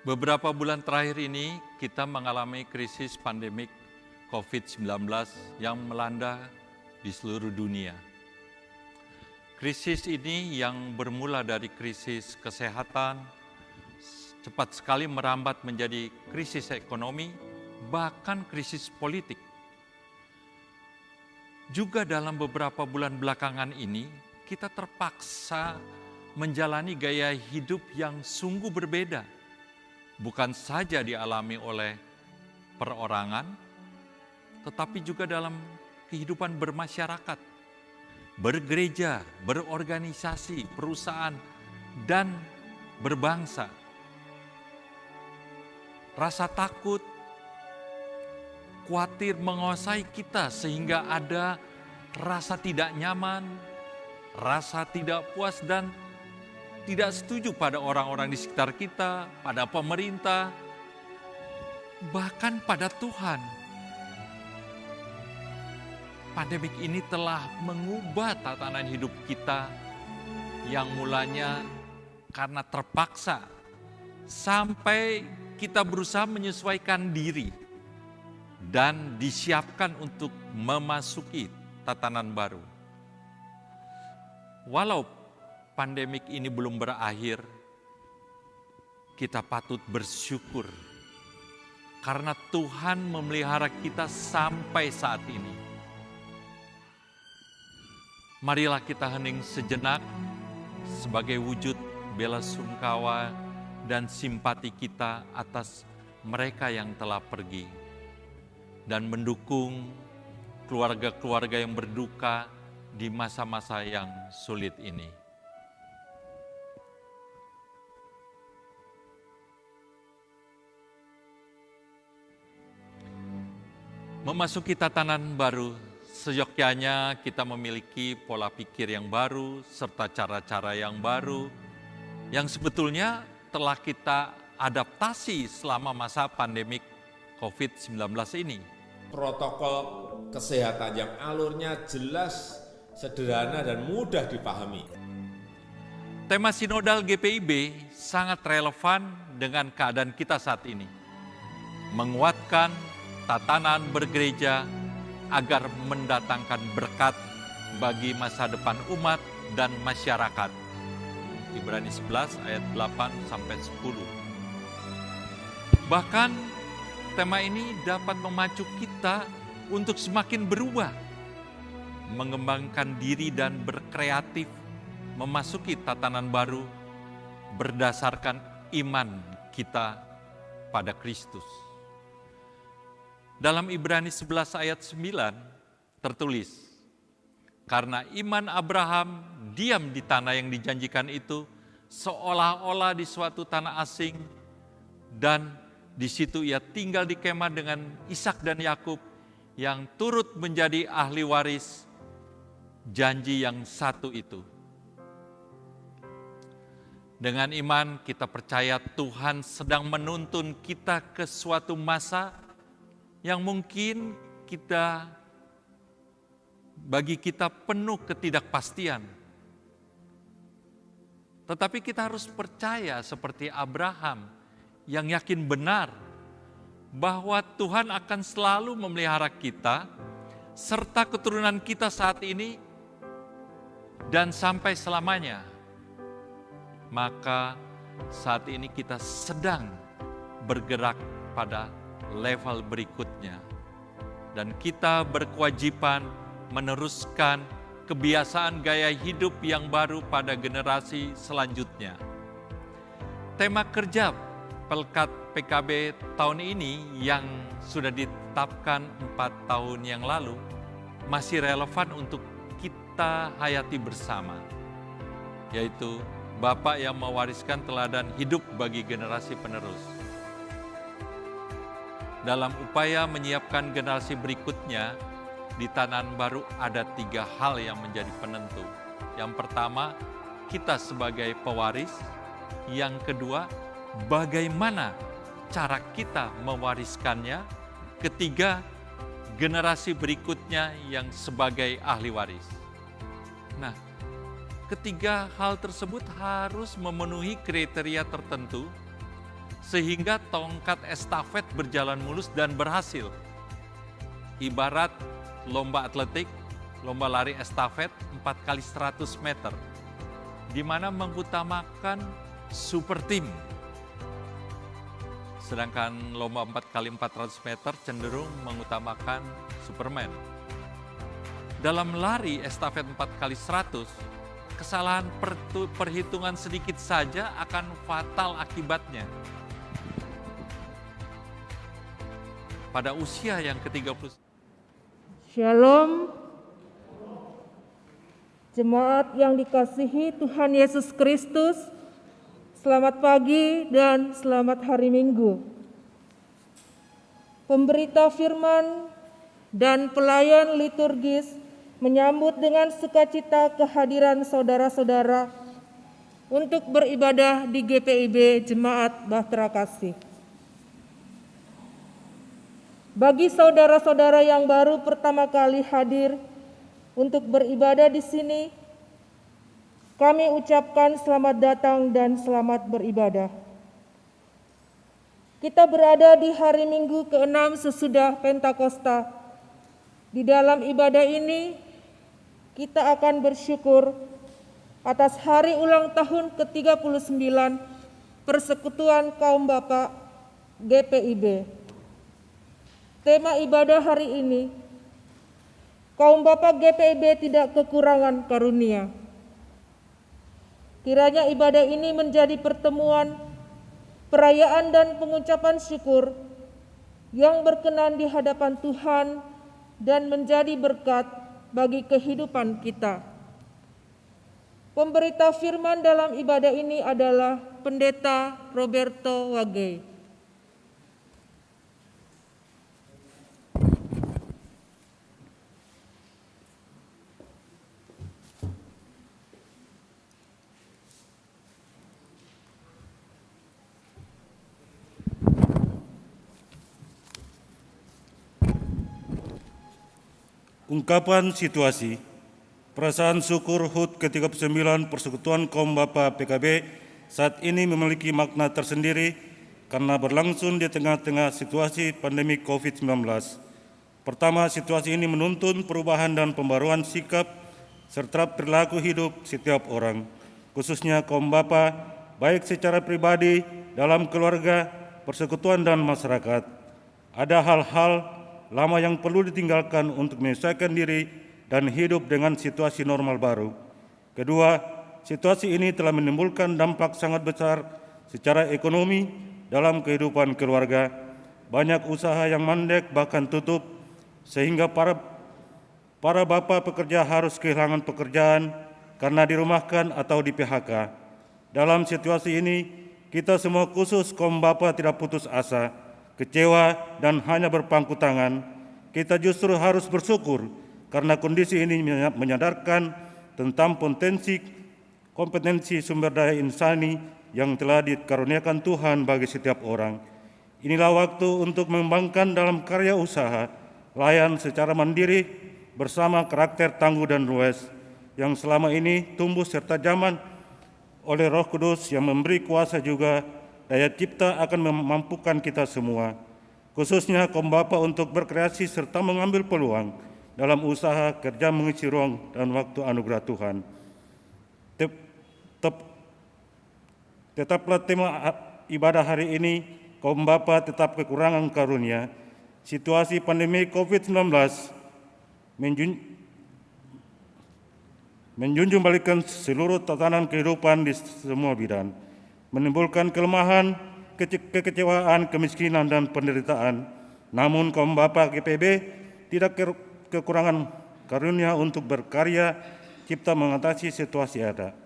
Beberapa bulan terakhir ini kita mengalami krisis pandemik COVID-19 yang melanda di seluruh dunia. Krisis ini yang bermula dari krisis kesehatan, cepat sekali merambat menjadi krisis ekonomi, bahkan krisis politik. Juga dalam beberapa bulan belakangan ini, kita terpaksa menjalani gaya hidup yang sungguh berbeda. Bukan saja dialami oleh perorangan, tetapi juga dalam kehidupan bermasyarakat, bergereja, berorganisasi, perusahaan, dan berbangsa. Rasa takut, khawatir menguasai kita sehingga ada rasa tidak nyaman, rasa tidak puas dan tidak setuju pada orang-orang di sekitar kita, pada pemerintah, bahkan pada Tuhan. Pandemik ini telah mengubah tatanan hidup kita yang mulanya karena terpaksa sampai kita berusaha menyesuaikan diri dan disiapkan untuk memasuki tatanan baru. Walau pandemik ini belum berakhir, kita patut bersyukur karena Tuhan memelihara kita sampai saat ini. Marilah kita hening sejenak sebagai wujud bela sungkawa dan simpati kita atas mereka yang telah pergi, dan mendukung keluarga-keluarga yang berduka di masa-masa yang sulit ini. Memasuki tatanan baru, seyogyanya kita memiliki pola pikir yang baru serta cara-cara yang baru yang sebetulnya telah kita adaptasi selama masa pandemik COVID-19 ini. Protokol kesehatan yang alurnya jelas, sederhana dan mudah dipahami. Tema sinodal GPIB sangat relevan dengan keadaan kita saat ini. Menguatkan tatanan bergereja agar mendatangkan berkat bagi masa depan umat dan masyarakat. Ibrani 11 ayat 8-10. Bahkan tema ini dapat memacu kita untuk semakin berubah, mengembangkan diri dan berkreatif, memasuki tatanan baru berdasarkan iman kita pada Kristus. Dalam Ibrani 11 ayat 9 tertulis, karena iman Abraham diam di tanah yang dijanjikan itu seolah-olah di suatu tanah asing, dan di situ ia tinggal di kemah dengan Ishak dan Yakub yang turut menjadi ahli waris janji yang satu itu. Dengan iman kita percaya Tuhan sedang menuntun kita ke suatu masa yang mungkin bagi kita penuh ketidakpastian. Tetapi kita harus percaya seperti Abraham yang yakin benar bahwa Tuhan akan selalu memelihara kita serta keturunan kita saat ini dan sampai selamanya. Maka saat ini kita sedang bergerak pada level berikutnya, dan kita berkewajiban meneruskan kebiasaan gaya hidup yang baru pada generasi selanjutnya. Tema kerja Pelkat PKB tahun ini yang sudah ditetapkan 4 tahun yang lalu masih relevan untuk kita hayati bersama, yaitu Bapak yang mewariskan teladan hidup bagi generasi penerus. Dalam upaya menyiapkan generasi berikutnya, di tatanan baru ada 3 hal yang menjadi penentu. Yang pertama, kita sebagai pewaris. Yang kedua, bagaimana cara kita mewariskannya. Ketiga, generasi berikutnya yang sebagai ahli waris. Nah, ketiga hal tersebut harus memenuhi kriteria tertentu sehingga tongkat estafet berjalan mulus dan berhasil. Ibarat lomba atletik, lomba lari estafet 4x100 meter, di mana mengutamakan super team. Sedangkan lomba 4x400 meter cenderung mengutamakan Superman. Dalam lari estafet 4x100, kesalahan perhitungan sedikit saja akan fatal akibatnya. Pada usia yang ke-30. Shalom. Jemaat yang dikasihi Tuhan Yesus Kristus, selamat pagi dan selamat hari Minggu. Pemberita firman dan pelayan liturgis menyambut dengan sukacita kehadiran saudara-saudara untuk beribadah di GPIB Jemaat Bahtera Kasih. Bagi saudara-saudara yang baru pertama kali hadir untuk beribadah di sini, kami ucapkan selamat datang dan selamat beribadah. Kita berada di hari Minggu ke-6 sesudah Pentakosta. Di dalam ibadah ini, kita akan bersyukur atas hari ulang tahun ke-39 Persekutuan Kaum Bapak GPIB. Tema ibadah hari ini, Kaum Bapak GPIB tidak kekurangan karunia. Kiranya ibadah ini menjadi pertemuan, perayaan dan pengucapan syukur yang berkenan di hadapan Tuhan dan menjadi berkat bagi kehidupan kita. Pemberita firman dalam ibadah ini adalah Pendeta Roberto Wage. Ungkapan situasi, perasaan syukur HUT ke-39 Persekutuan Kaum Bapa PKB saat ini memiliki makna tersendiri karena berlangsung di tengah-tengah situasi pandemi COVID-19. Pertama, situasi ini menuntun perubahan dan pembaruan sikap serta perilaku hidup setiap orang, khususnya kaum bapa, baik secara pribadi, dalam keluarga, persekutuan, dan masyarakat. Ada hal-hal lama yang perlu ditinggalkan untuk menyesuaikan diri dan hidup dengan situasi normal baru. Kedua, situasi ini telah menimbulkan dampak sangat besar secara ekonomi dalam kehidupan keluarga. Banyak usaha yang mandek bahkan tutup, sehingga para bapa pekerja harus kehilangan pekerjaan karena dirumahkan atau di PHK. Dalam situasi ini, kita semua khusus kaum bapa tidak putus asa, kecewa, dan hanya berpangku tangan. Kita justru harus bersyukur karena kondisi ini menyadarkan tentang kompetensi sumber daya insani yang telah dikaruniakan Tuhan bagi setiap orang. Inilah waktu untuk mengembangkan dalam karya usaha, layan secara mandiri bersama karakter tangguh dan luas yang selama ini tumbuh serta zaman oleh Roh Kudus yang memberi kuasa juga daya cipta akan memampukan kita semua, khususnya kaum bapa untuk berkreasi serta mengambil peluang dalam usaha kerja mengisi ruang dan waktu anugerah Tuhan. Tetaplah tema ibadah hari ini, kaum bapa tetap kekurangan karunia. Situasi pandemi COVID-19 menjunjung balikan seluruh tatanan kehidupan di semua bidang, menimbulkan kelemahan, kekecewaan, kemiskinan, dan penderitaan. Namun kaum bapa GPB tidak kekurangan karunia untuk berkarya cipta mengatasi situasi ada.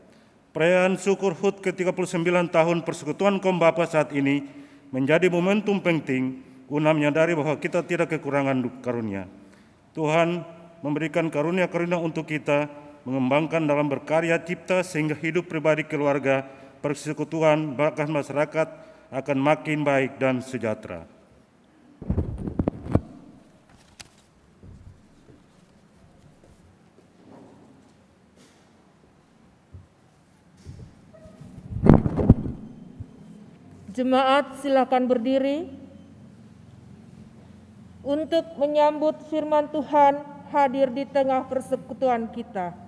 Perayaan syukur HUT ke-39 tahun Persekutuan Kaum Bapa saat ini menjadi momentum penting guna menyadari bahwa kita tidak kekurangan karunia. Tuhan memberikan karunia-karunia untuk kita mengembangkan dalam berkarya cipta sehingga hidup pribadi, keluarga, persekutuan, bahkan masyarakat akan makin baik dan sejahtera. Jemaat silakan berdiri untuk menyambut firman Tuhan hadir di tengah persekutuan kita.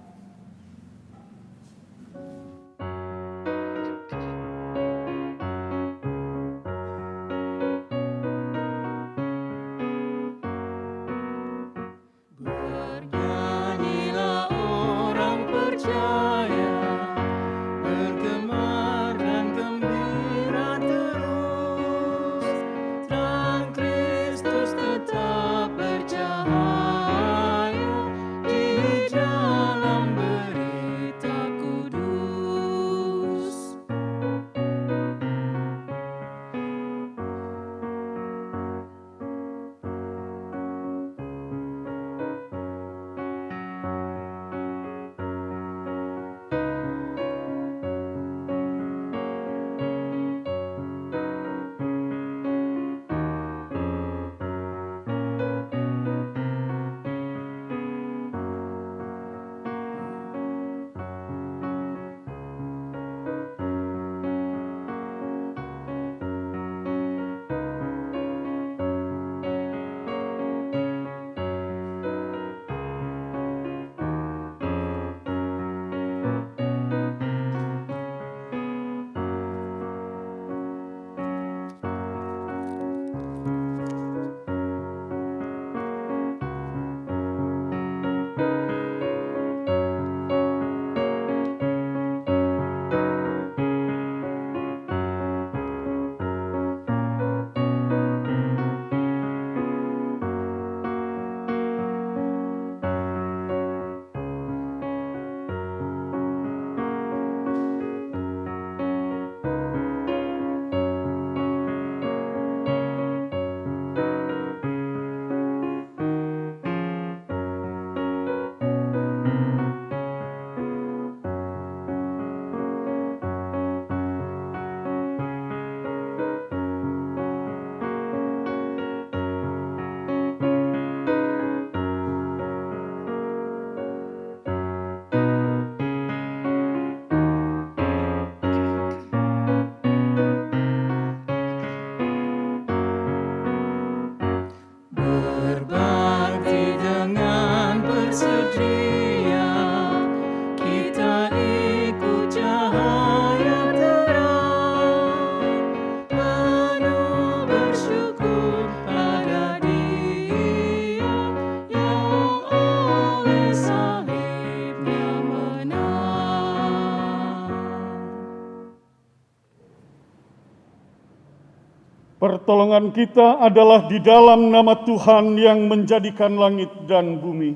Dalam Pertolongan kita adalah di dalam nama Tuhan yang menjadikan langit dan bumi.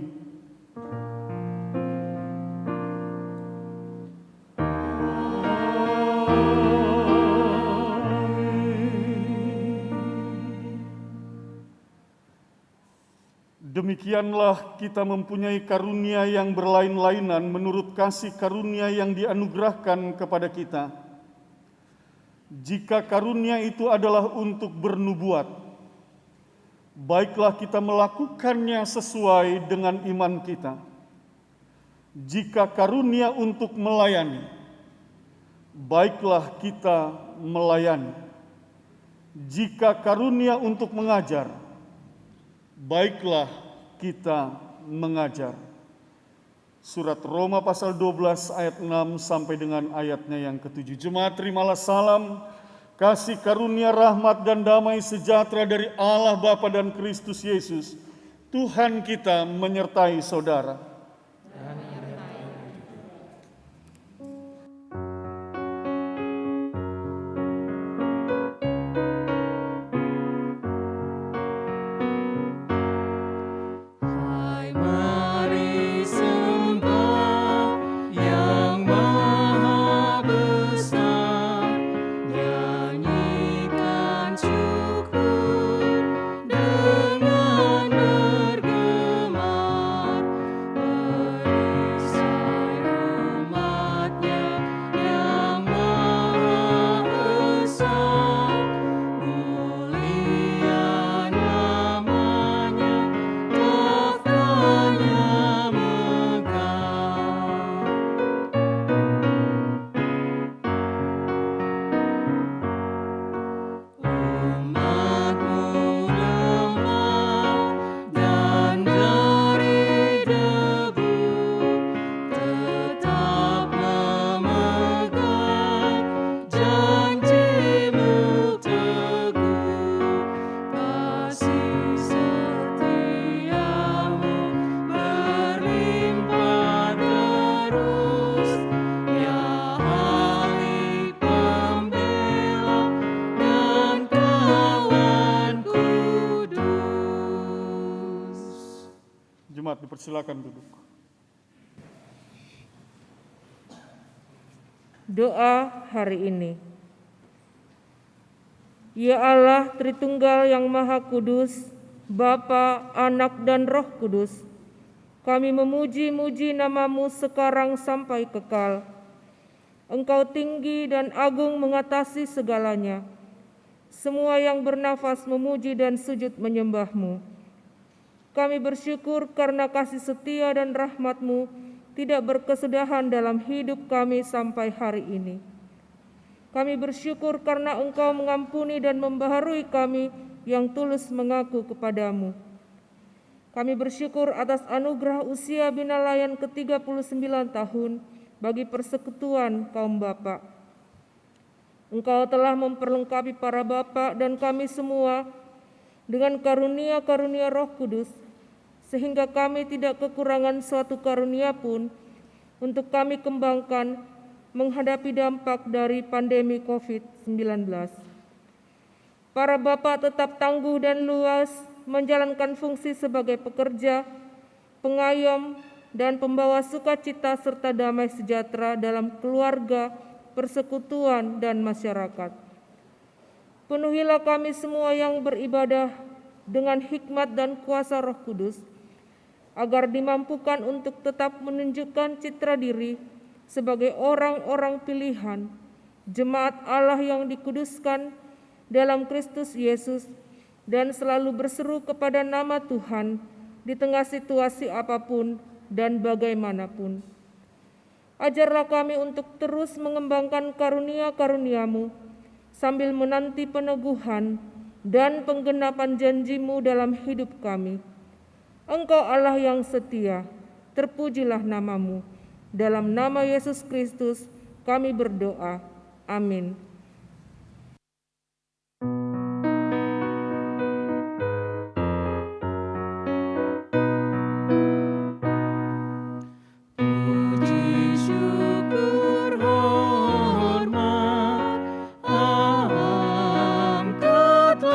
Demikianlah kita mempunyai karunia yang berlain-lainan menurut kasih karunia yang dianugerahkan kepada kita. Jika karunia itu adalah untuk bernubuat, baiklah kita melakukannya sesuai dengan iman kita. Jika karunia untuk melayani, baiklah kita melayani. Jika karunia untuk mengajar, baiklah kita mengajar. Surat Roma pasal 12 ayat 6 sampai dengan ayatnya yang ke-7. Jemaat, terimalah salam, kasih karunia, rahmat dan damai sejahtera dari Allah Bapa dan Kristus Yesus, Tuhan kita menyertai saudara. Jemaat dipersilakan duduk. Doa hari ini. Ya Allah Tritunggal yang Maha Kudus, Bapa, Anak, dan Roh Kudus, kami memuji-muji nama-Mu sekarang sampai kekal. Engkau tinggi dan agung mengatasi segalanya. Semua yang bernafas memuji dan sujud menyembah-Mu. Kami bersyukur karena kasih setia dan rahmat-Mu tidak berkesudahan dalam hidup kami sampai hari ini. Kami bersyukur karena Engkau mengampuni dan membaharui kami yang tulus mengaku kepadamu. Kami bersyukur atas anugerah usia binalayan ke-39 tahun bagi persekutuan kaum bapa. Engkau telah memperlengkapi para bapa dan kami semua dengan karunia-karunia Roh Kudus, sehingga kami tidak kekurangan suatu karunia pun untuk kami kembangkan menghadapi dampak dari pandemi COVID-19. Para bapa tetap tangguh dan luas menjalankan fungsi sebagai pekerja, pengayom, dan pembawa sukacita serta damai sejahtera dalam keluarga, persekutuan, dan masyarakat. Penuhilah kami semua yang beribadah dengan hikmat dan kuasa Roh Kudus, agar dimampukan untuk tetap menunjukkan citra diri sebagai orang-orang pilihan, jemaat Allah yang dikuduskan dalam Kristus Yesus, dan selalu berseru kepada nama Tuhan di tengah situasi apapun dan bagaimanapun. Ajarlah kami untuk terus mengembangkan karunia-karunia-Mu, sambil menanti peneguhan dan penggenapan janji-Mu dalam hidup kami. Engkau Allah yang setia, terpujilah nama-Mu. Dalam nama Yesus Kristus kami berdoa. Amin. Angkatlah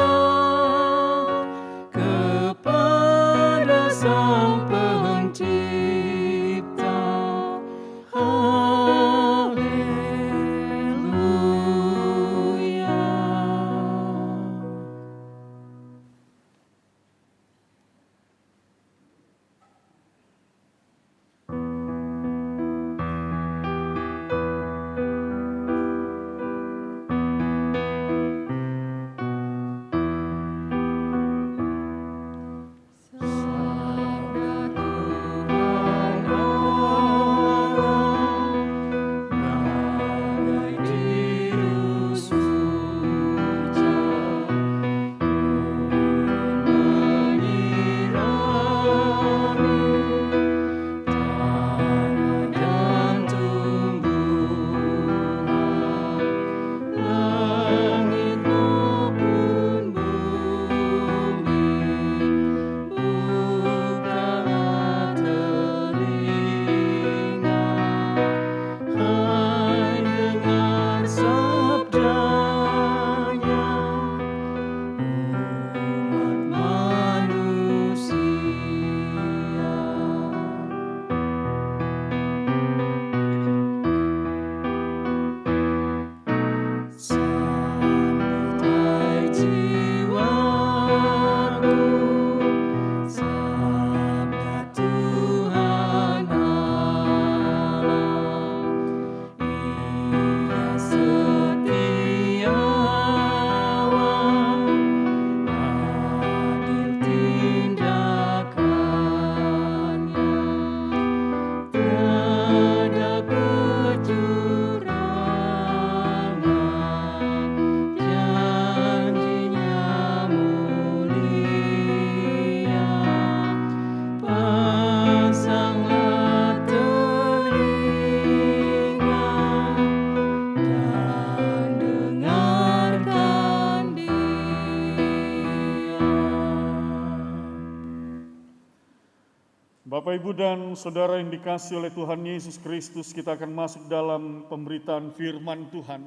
Bapak, Ibu, dan Saudara yang dikasihi oleh Tuhan Yesus Kristus, kita akan masuk dalam pemberitaan firman Tuhan.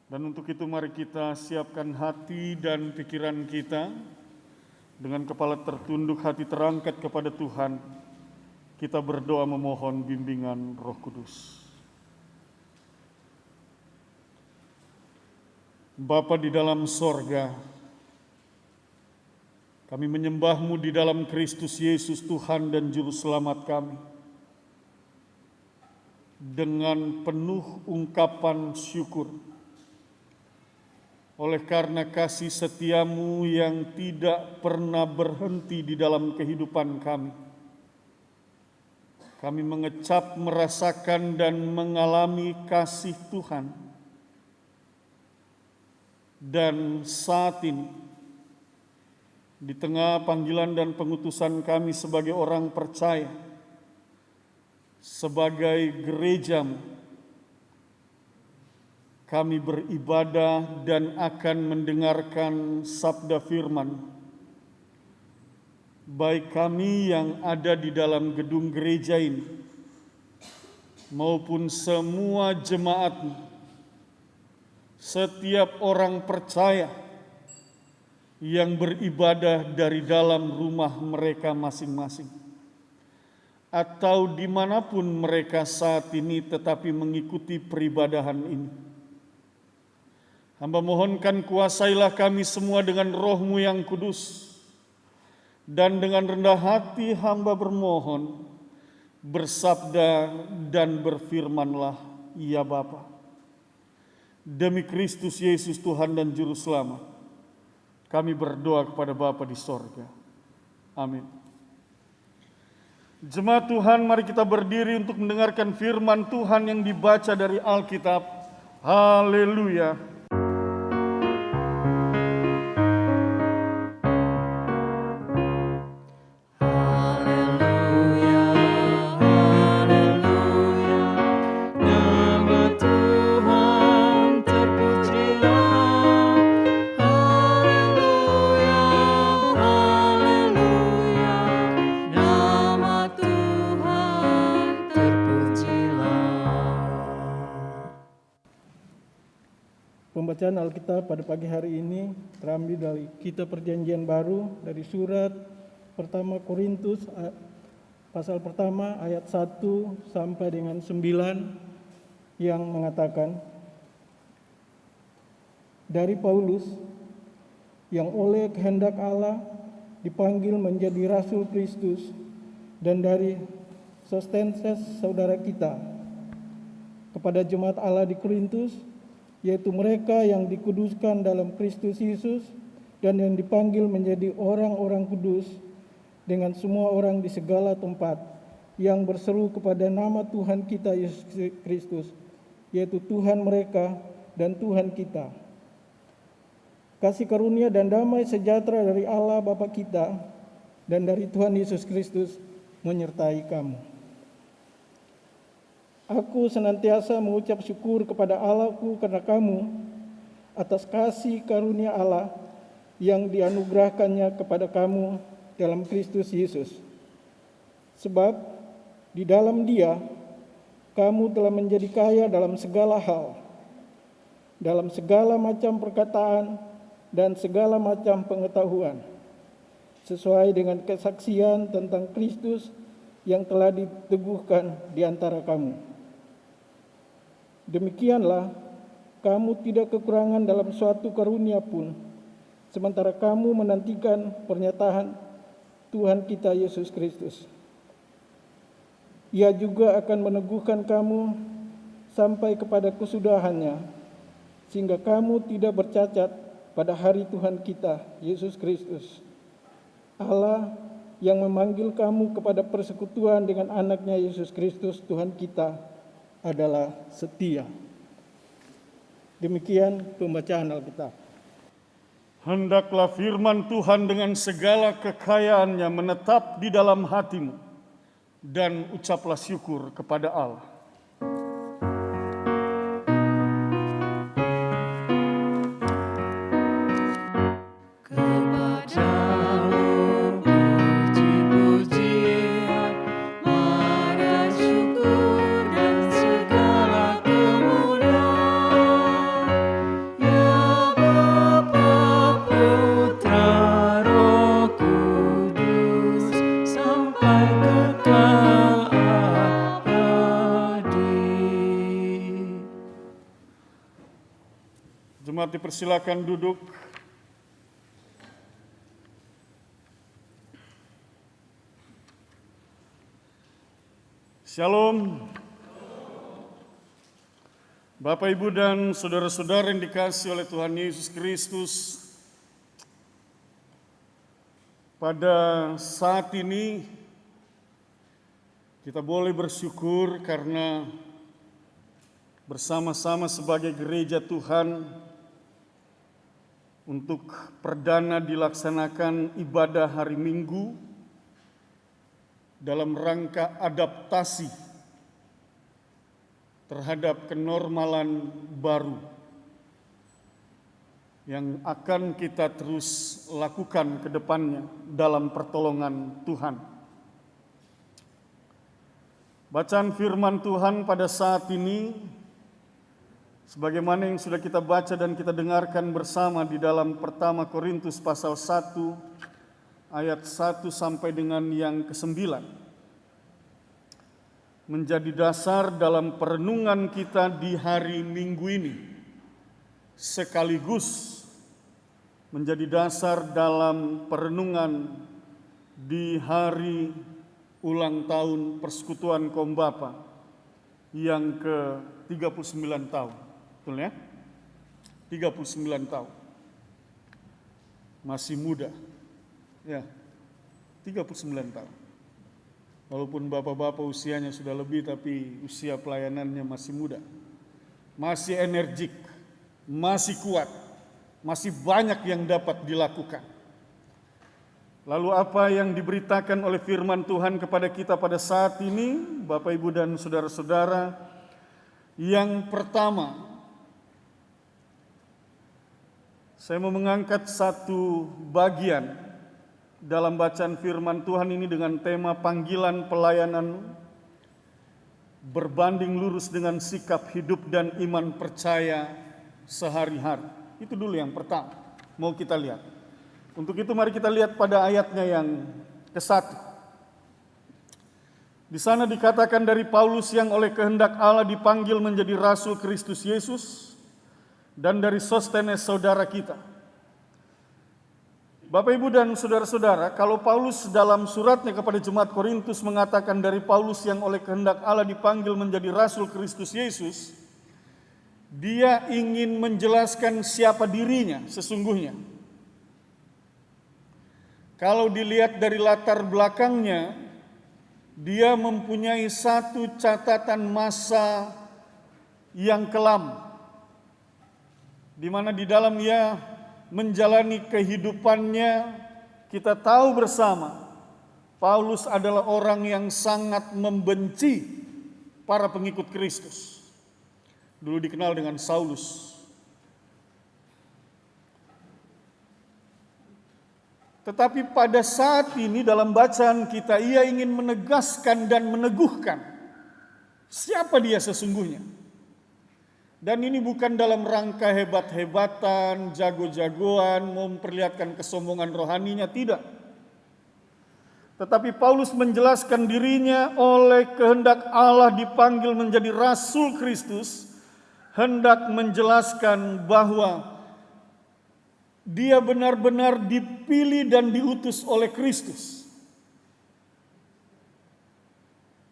Dan untuk itu mari kita siapkan hati dan pikiran kita, dengan kepala tertunduk, hati terangkat kepada Tuhan. Kita berdoa memohon bimbingan Roh Kudus. Bapa di dalam sorga, kami menyembah-Mu di dalam Kristus Yesus Tuhan dan Juru Selamat kami. Dengan penuh ungkapan syukur, oleh karena kasih setia-Mu yang tidak pernah berhenti di dalam kehidupan kami. Kami mengecap, merasakan, dan mengalami kasih Tuhan. Dan saat ini, di tengah panggilan dan pengutusan kami sebagai orang percaya, sebagai gereja-Mu, kami beribadah dan akan mendengarkan sabda firman. Baik kami yang ada di dalam gedung gereja ini, maupun semua jemaat-Mu, setiap orang percaya yang beribadah dari dalam rumah mereka masing-masing, atau dimanapun mereka saat ini tetapi mengikuti peribadahan ini. Hamba mohonkan kuasailah kami semua dengan Roh-Mu yang kudus, dan dengan rendah hati hamba bermohon, bersabda dan berfirmanlah, ya Bapa. Demi Kristus Yesus Tuhan dan Juru Selamat, kami berdoa kepada Bapa di sorga. Amin. Jemaat Tuhan, mari kita berdiri untuk mendengarkan firman Tuhan yang dibaca dari Alkitab. Haleluya. Pembacaan Alkitab pada pagi hari ini terambil dari Kitab Perjanjian Baru dari surat pertama Korintus pasal pertama ayat 1 sampai dengan 9 yang mengatakan, dari Paulus yang oleh kehendak Allah dipanggil menjadi Rasul Kristus, dan dari Sostenes saudara kita, kepada jemaat Allah di Korintus, yaitu mereka yang dikuduskan dalam Kristus Yesus dan yang dipanggil menjadi orang-orang kudus, dengan semua orang di segala tempat yang berseru kepada nama Tuhan kita Yesus Kristus, yaitu Tuhan mereka dan Tuhan kita. Kasih karunia dan damai sejahtera dari Allah Bapa kita dan dari Tuhan Yesus Kristus menyertai kamu. Aku senantiasa mengucap syukur kepada Allahku karena kamu, atas kasih karunia Allah yang dianugerahkannya kepada kamu dalam Kristus Yesus. Sebab di dalam Dia kamu telah menjadi kaya dalam segala hal, dalam segala macam perkataan dan segala macam pengetahuan, sesuai dengan kesaksian tentang Kristus yang telah diteguhkan di antara kamu. Demikianlah, kamu tidak kekurangan dalam suatu karunia pun, sementara kamu menantikan pernyataan Tuhan kita Yesus Kristus. Ia juga akan meneguhkan kamu sampai kepada kesudahannya, sehingga kamu tidak bercacat pada hari Tuhan kita Yesus Kristus. Allah yang memanggil kamu kepada persekutuan dengan anaknya Yesus Kristus Tuhan kita adalah setia. Demikian pembacaan Alkitab. Hendaklah firman Tuhan dengan segala kekayaannya menetap di dalam hatimu, dan ucaplah syukur kepada Allah. Kepadamu puji-pujian Jemaat dipersilakan duduk. Shalom. Bapak, Ibu, dan saudara-saudara yang dikasihi oleh Tuhan Yesus Kristus, pada saat ini kita boleh bersyukur karena bersama-sama sebagai gereja Tuhan untuk perdana dilaksanakan ibadah hari Minggu dalam rangka adaptasi terhadap kenormalan baru yang akan kita terus lakukan ke depannya dalam pertolongan Tuhan. Bacaan firman Tuhan pada saat ini, sebagaimana yang sudah kita baca dan kita dengarkan bersama di dalam 1 Korintus pasal 1 ayat 1 sampai dengan yang ke-9, menjadi dasar dalam perenungan kita di hari Minggu ini, sekaligus menjadi dasar dalam perenungan di hari ulang tahun Persekutuan Kaum Bapa yang ke-39 tahun. Betul ya? 39 tahun. Masih muda. Ya, 39 tahun. Walaupun bapak-bapak usianya sudah lebih, tapi usia pelayanannya masih muda. Masih energik, masih kuat, masih banyak yang dapat dilakukan. Lalu apa yang diberitakan oleh firman Tuhan kepada kita pada saat ini, Bapak, Ibu, dan saudara-saudara? Yang pertama, saya mau mengangkat satu bagian dalam bacaan firman Tuhan ini dengan tema panggilan pelayanan berbanding lurus dengan sikap hidup dan iman percaya sehari-hari. Itu dulu yang pertama, mau kita lihat. Untuk itu mari kita lihat pada ayatnya yang ke-1. Di sana dikatakan dari Paulus yang oleh kehendak Allah dipanggil menjadi rasul Kristus Yesus, dan dari Sostenes saudara kita. Bapak, Ibu, dan saudara-saudara, kalau Paulus dalam suratnya kepada jemaat Korintus mengatakan dari Paulus yang oleh kehendak Allah dipanggil menjadi rasul Kristus Yesus, dia ingin menjelaskan siapa dirinya sesungguhnya. Kalau dilihat dari latar belakangnya, dia mempunyai satu catatan masa yang kelam, di mana di dalam ia menjalani kehidupannya. Kita tahu bersama, Paulus adalah orang yang sangat membenci para pengikut Kristus. Dulu dikenal dengan Saulus. Tetapi pada saat ini dalam bacaan kita, ia ingin menegaskan dan meneguhkan siapa dia sesungguhnya. Dan ini bukan dalam rangka hebat-hebatan, jago-jagoan, memperlihatkan kesombongan rohaninya, tidak. Tetapi Paulus menjelaskan dirinya oleh kehendak Allah dipanggil menjadi rasul Kristus, hendak menjelaskan bahwa dia benar-benar dipilih dan diutus oleh Kristus.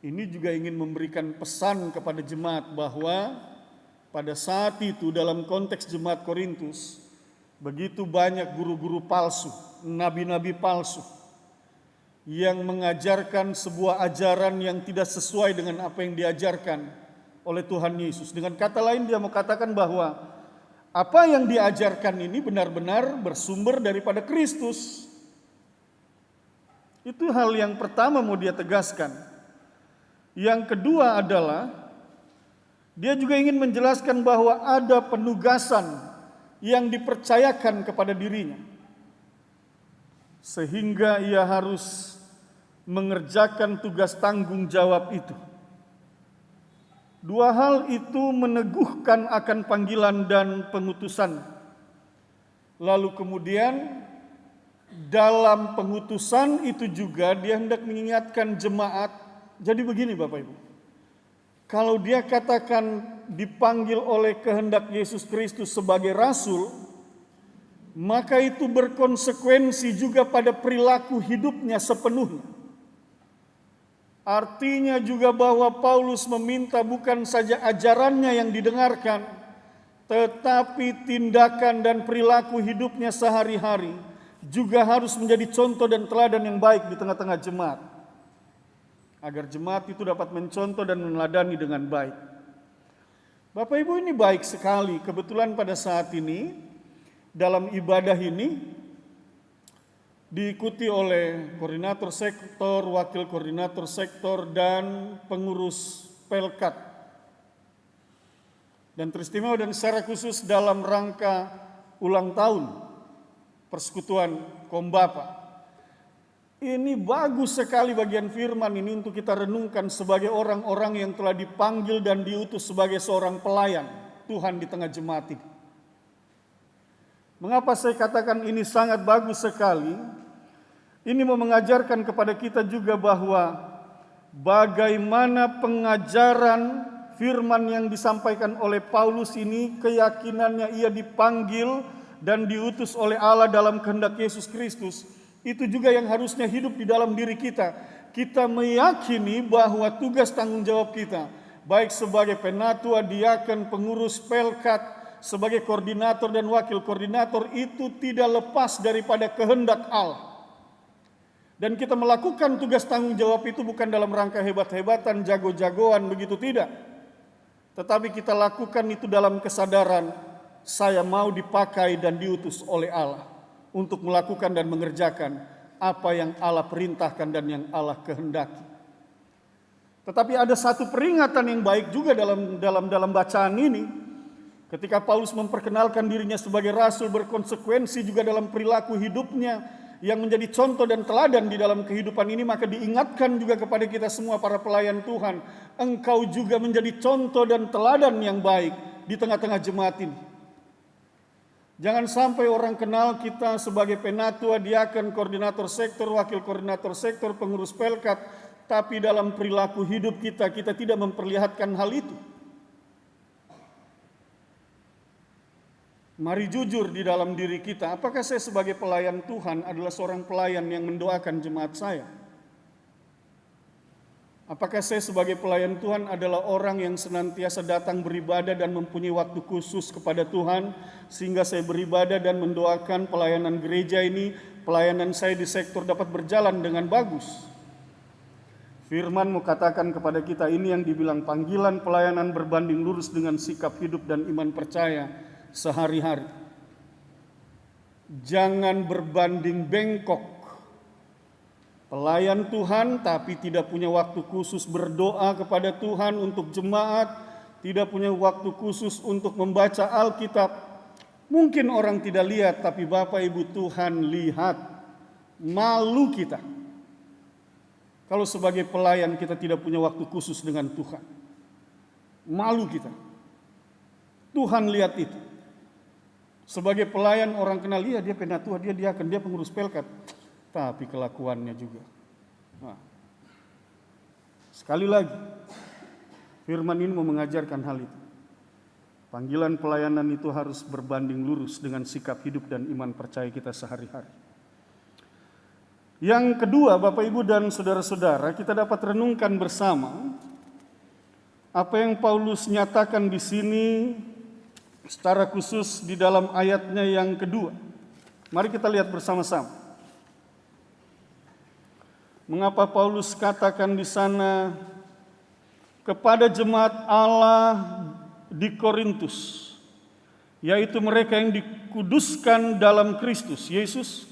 Ini juga ingin memberikan pesan kepada jemaat bahwa pada saat itu dalam konteks jemaat Korintus, begitu banyak guru-guru palsu, nabi-nabi palsu, yang mengajarkan sebuah ajaran yang tidak sesuai dengan apa yang diajarkan oleh Tuhan Yesus. Dengan kata lain, dia mau katakan bahwa apa yang diajarkan ini benar-benar bersumber daripada Kristus. Itu hal yang pertama mau dia tegaskan. Yang kedua adalah dia juga ingin menjelaskan bahwa ada penugasan yang dipercayakan kepada dirinya, sehingga ia harus mengerjakan tugas tanggung jawab itu. Dua hal itu meneguhkan akan panggilan dan pengutusan. Lalu kemudian dalam pengutusan itu juga dia hendak mengingatkan jemaat. Jadi begini Bapak Ibu, Kalau dia katakan dipanggil oleh kehendak Yesus Kristus sebagai rasul, maka itu berkonsekuensi juga pada perilaku hidupnya sepenuhnya. Artinya juga bahwa Paulus meminta bukan saja ajarannya yang didengarkan, tetapi tindakan dan perilaku hidupnya sehari-hari juga harus menjadi contoh dan teladan yang baik di tengah-tengah jemaat, agar jemaat itu dapat mencontoh dan meneladani dengan baik. Bapak Ibu, ini baik sekali. Kebetulan pada saat ini dalam ibadah ini diikuti oleh koordinator sektor, wakil koordinator sektor, dan pengurus Pelkat. Dan teristimewa dan secara khusus dalam rangka ulang tahun Persekutuan Kombapa. Ini bagus sekali bagian firman ini untuk kita renungkan sebagai orang-orang yang telah dipanggil dan diutus sebagai seorang pelayan Tuhan di tengah jemaat ini. Mengapa saya katakan ini sangat bagus sekali? Ini mau mengajarkan kepada kita juga bahwa bagaimana pengajaran firman yang disampaikan oleh Paulus ini, keyakinannya ia dipanggil dan diutus oleh Allah dalam kehendak Yesus Kristus, itu juga yang harusnya hidup di dalam diri kita. Kita meyakini bahwa tugas tanggung jawab kita, baik sebagai penatua, diaken, pengurus Pelkat, sebagai koordinator dan wakil koordinator, itu tidak lepas daripada kehendak Allah. Dan kita melakukan tugas tanggung jawab itu bukan dalam rangka hebat-hebatan, jago-jagoan, begitu tidak. Tetapi kita lakukan itu dalam kesadaran, saya mau dipakai dan diutus oleh Allah untuk melakukan dan mengerjakan apa yang Allah perintahkan dan yang Allah kehendaki. Tetapi ada satu peringatan yang baik juga dalam bacaan ini. Ketika Paulus memperkenalkan dirinya sebagai rasul, berkonsekuensi juga dalam perilaku hidupnya yang menjadi contoh dan teladan di dalam kehidupan ini, maka diingatkan juga kepada kita semua para pelayan Tuhan, engkau juga menjadi contoh dan teladan yang baik di tengah-tengah jemaat ini. Jangan sampai orang kenal kita sebagai penatua, diaken, koordinator sektor, wakil koordinator sektor, pengurus Pelkat, tapi dalam perilaku hidup kita tidak memperlihatkan hal itu. Mari jujur di dalam diri kita, apakah saya sebagai pelayan Tuhan adalah seorang pelayan yang mendoakan jemaat saya? Apakah saya sebagai pelayan Tuhan adalah orang yang senantiasa datang beribadah dan mempunyai waktu khusus kepada Tuhan, sehingga saya beribadah dan mendoakan pelayanan gereja ini, pelayanan saya di sektor dapat berjalan dengan bagus? Firman mau katakan kepada kita, ini yang dibilang panggilan pelayanan berbanding lurus dengan sikap hidup dan iman percaya sehari-hari. Jangan berbanding bengkok. Pelayan Tuhan tapi tidak punya waktu khusus berdoa kepada Tuhan untuk jemaat, tidak punya waktu khusus untuk membaca Alkitab. Mungkin orang tidak lihat, tapi Bapak Ibu, Tuhan lihat. Malu kita kalau sebagai pelayan kita tidak punya waktu khusus dengan Tuhan. Malu kita. Tuhan lihat itu. Sebagai pelayan orang kenal, dia penatua, dia diaken, dia pengurus Pelkat, tapi kelakuannya juga. Nah, sekali lagi, firman ini mau mengajarkan hal itu. Panggilan pelayanan itu harus berbanding lurus dengan sikap hidup dan iman percaya kita sehari-hari. Yang kedua, Bapak Ibu dan saudara-saudara, kita dapat renungkan bersama apa yang Paulus nyatakan di sini, secara khusus di dalam ayatnya yang kedua. Mari kita lihat bersama-sama. Mengapa Paulus katakan di sana kepada jemaat Allah di Korintus, yaitu mereka yang dikuduskan dalam Kristus Yesus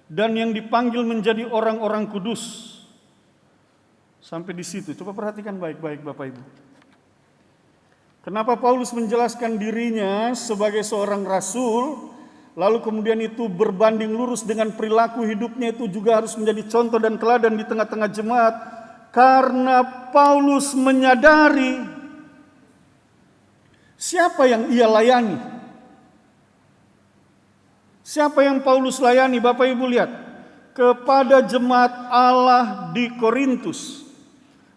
dan yang dipanggil menjadi orang-orang kudus. Sampai di situ, coba perhatikan baik-baik Bapak Ibu. Kenapa Paulus menjelaskan dirinya sebagai seorang rasul, lalu kemudian itu berbanding lurus dengan perilaku hidupnya, itu juga harus menjadi contoh dan teladan di tengah-tengah jemaat. Karena Paulus menyadari siapa yang ia layani. Siapa yang Paulus layani? Bapak Ibu lihat, kepada jemaat Allah di Korintus.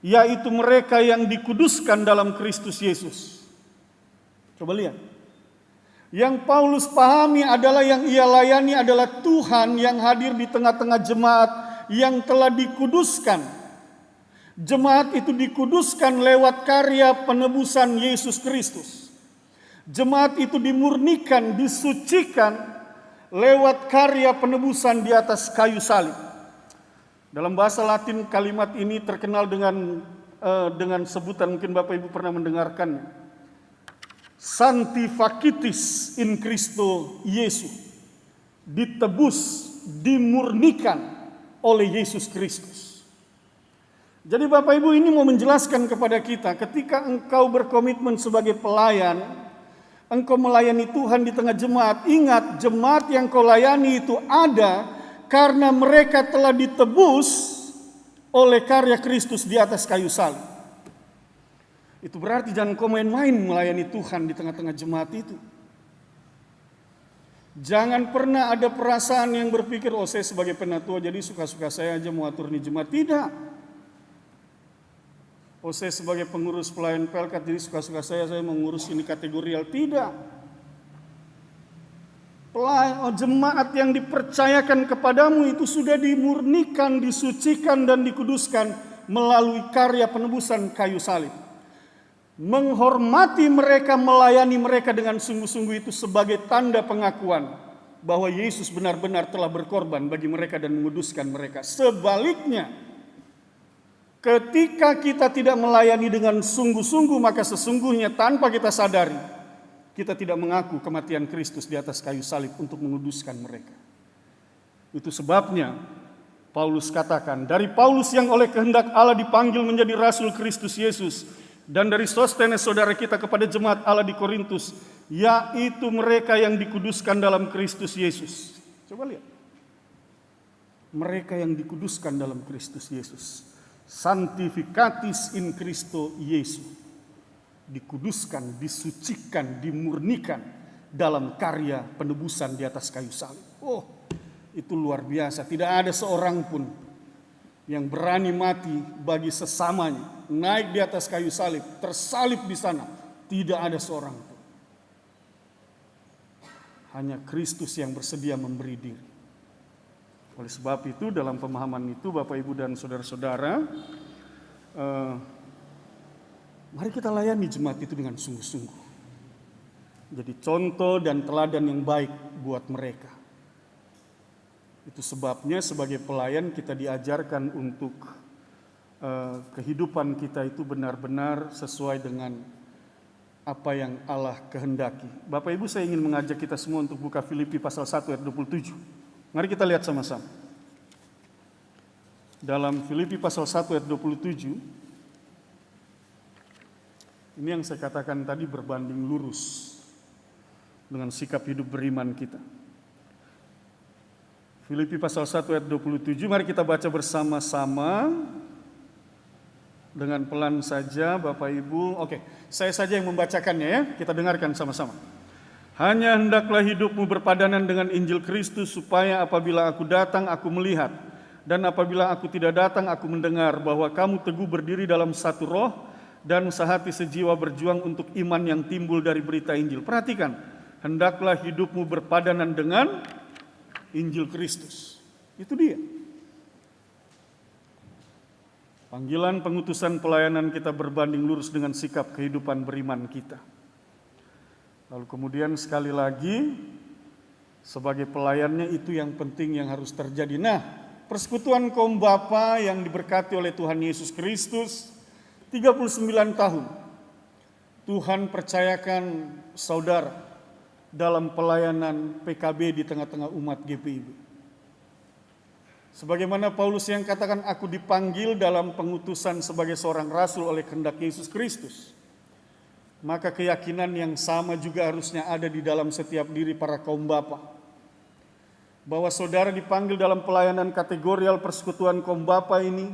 yaitu mereka yang dikuduskan dalam Kristus Yesus. Coba lihat. Yang Paulus pahami adalah yang ia layani adalah Tuhan yang hadir di tengah-tengah jemaat yang telah dikuduskan. Jemaat itu dikuduskan lewat karya penebusan Yesus Kristus. Jemaat itu dimurnikan, disucikan lewat karya penebusan di atas kayu salib. Dalam bahasa Latin kalimat ini terkenal dengan sebutan, mungkin Bapak Ibu pernah mendengarkannya. Sanctificatis in Christo Jesu. Ditebus, dimurnikan oleh Yesus Kristus. Jadi Bapak Ibu ini mau menjelaskan kepada kita, ketika engkau berkomitmen sebagai pelayan, engkau melayani Tuhan di tengah jemaat, ingat jemaat yang kau layani itu ada karena mereka telah ditebus oleh karya Kristus di atas kayu salib. Itu berarti jangan kau main-main melayani Tuhan di tengah-tengah jemaat itu. Jangan pernah ada perasaan yang berpikir, oh saya sebagai penatua jadi suka-suka saya aja mau atur di jemaat. Tidak. Oh saya sebagai pengurus pelayan Pelkat jadi suka-suka saya mengurus ini kategorial. Tidak. Jemaat yang dipercayakan kepadamu itu sudah dimurnikan, disucikan dan dikuduskan melalui karya penebusan kayu salib. Menghormati mereka, melayani mereka dengan sungguh-sungguh itu sebagai tanda pengakuan bahwa Yesus benar-benar telah berkorban bagi mereka dan menguduskan mereka. Sebaliknya, ketika kita tidak melayani dengan sungguh-sungguh, maka sesungguhnya tanpa kita sadari, kita tidak mengaku kematian Kristus di atas kayu salib untuk menguduskan mereka. Itu sebabnya Paulus katakan, dari Paulus yang oleh kehendak Allah dipanggil menjadi Rasul Kristus Yesus, dan dari Sostenes saudara kita kepada jemaat Allah di Korintus, yaitu mereka yang dikuduskan dalam Kristus Yesus. Coba lihat. Mereka yang dikuduskan dalam Kristus Yesus. Sanctificatis in Christo Jesu. Dikuduskan, disucikan, dimurnikan dalam karya penebusan di atas kayu salib. Oh, itu luar biasa. Tidak ada seorang pun yang berani mati bagi sesamanya, naik di atas kayu salib, tersalib di sana. Tidak ada seorang pun. Hanya Kristus yang bersedia memberi diri. Oleh sebab itu, dalam pemahaman itu, Bapak Ibu dan saudara-saudara, mari kita layani jemaat itu dengan sungguh-sungguh. Jadi contoh dan teladan yang baik buat mereka. Itu sebabnya sebagai pelayan kita diajarkan untuk kehidupan kita itu benar-benar sesuai dengan apa yang Allah kehendaki. Bapak Ibu, saya ingin mengajak kita semua untuk buka Filipi pasal 1 ayat 27. Mari kita lihat sama-sama. Dalam Filipi pasal 1 ayat 27, ini yang saya katakan tadi berbanding lurus dengan sikap hidup beriman kita. Filipi pasal 1 ayat 27, mari kita baca bersama-sama dengan pelan saja Bapak Ibu. Oke, saya saja yang membacakannya ya, kita dengarkan sama-sama. Hanya hendaklah hidupmu berpadanan dengan Injil Kristus, supaya apabila aku datang aku melihat, dan apabila aku tidak datang aku mendengar bahwa kamu teguh berdiri dalam satu roh dan sehati sejiwa berjuang untuk iman yang timbul dari berita Injil. Perhatikan, hendaklah hidupmu berpadanan dengan Injil Kristus. Itu dia. Panggilan pengutusan pelayanan kita berbanding lurus dengan sikap kehidupan beriman kita. Lalu kemudian sekali lagi, sebagai pelayannya itu yang penting yang harus terjadi. Nah, persekutuan kaum bapa yang diberkati oleh Tuhan Yesus Kristus, 39 tahun Tuhan percayakan saudara dalam pelayanan PKB di tengah-tengah umat GPIB. Sebagaimana Paulus yang katakan, aku dipanggil dalam pengutusan sebagai seorang rasul oleh kehendak Yesus Kristus. Maka keyakinan yang sama juga harusnya ada di dalam setiap diri para kaum bapa. Bahwa saudara dipanggil dalam pelayanan kategorial persekutuan kaum bapa ini,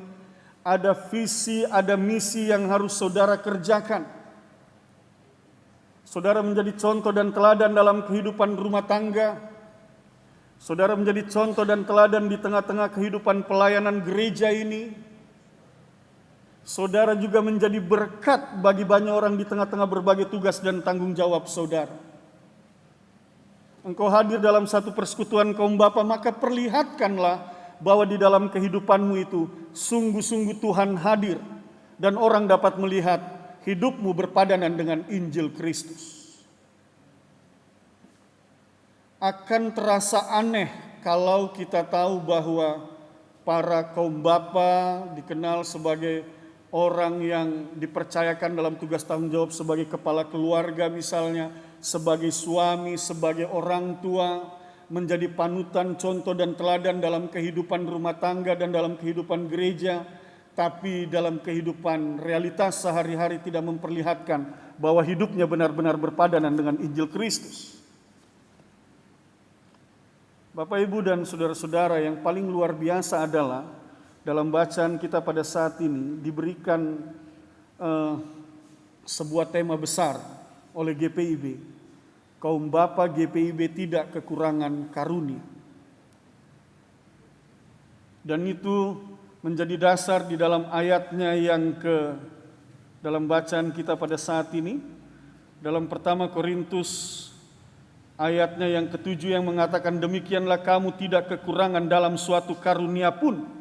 ada visi, ada misi yang harus saudara kerjakan. Saudara menjadi contoh dan teladan dalam kehidupan rumah tangga. Saudara menjadi contoh dan teladan di tengah-tengah kehidupan pelayanan gereja ini. Saudara juga menjadi berkat bagi banyak orang di tengah-tengah berbagai tugas dan tanggung jawab saudara. Engkau hadir dalam satu persekutuan kaum bapa, maka perlihatkanlah bahwa di dalam kehidupanmu itu sungguh-sungguh Tuhan hadir dan orang dapat melihat hidupmu berpadanan dengan Injil Kristus. Akan terasa aneh kalau kita tahu bahwa para kaum bapa dikenal sebagai orang yang dipercayakan dalam tugas tanggung jawab sebagai kepala keluarga misalnya, sebagai suami, sebagai orang tua, menjadi panutan, contoh dan teladan dalam kehidupan rumah tangga dan dalam kehidupan gereja, tapi dalam kehidupan realitas sehari-hari tidak memperlihatkan bahwa hidupnya benar-benar berpadanan dengan Injil Kristus. Bapak, Ibu, dan saudara-saudara, yang paling luar biasa adalah dalam bacaan kita pada saat ini diberikan sebuah tema besar oleh GPIB. Kaum bapa GPIB tidak kekurangan karunia. Dan itu menjadi dasar di dalam ayatnya yang dalam bacaan kita pada saat ini, dalam 1 Korintus ayatnya yang ke-7 yang mengatakan, demikianlah kamu tidak kekurangan dalam suatu karunia pun.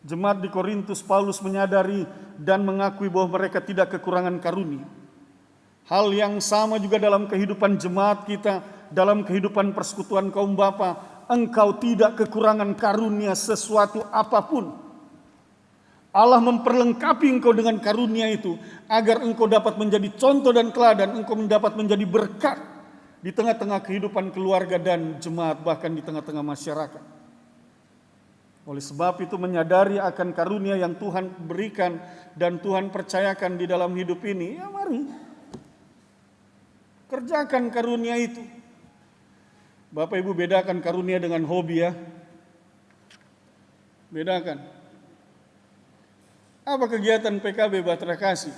Jemaat di Korintus, Paulus menyadari dan mengakui bahwa mereka tidak kekurangan karunia. Hal yang sama juga dalam kehidupan jemaat kita, dalam kehidupan persekutuan kaum bapa, engkau tidak kekurangan karunia sesuatu apapun. Allah memperlengkapi engkau dengan karunia itu agar engkau dapat menjadi contoh dan teladan, engkau dapat menjadi berkat di tengah-tengah kehidupan keluarga dan jemaat, bahkan di tengah-tengah masyarakat. Oleh sebab itu, menyadari akan karunia yang Tuhan berikan dan Tuhan percayakan di dalam hidup ini, ya mari kerjakan karunia itu. Bapak Ibu, bedakan karunia dengan hobi ya. Bedakan. Apa kegiatan PKB Bahtera Kasih?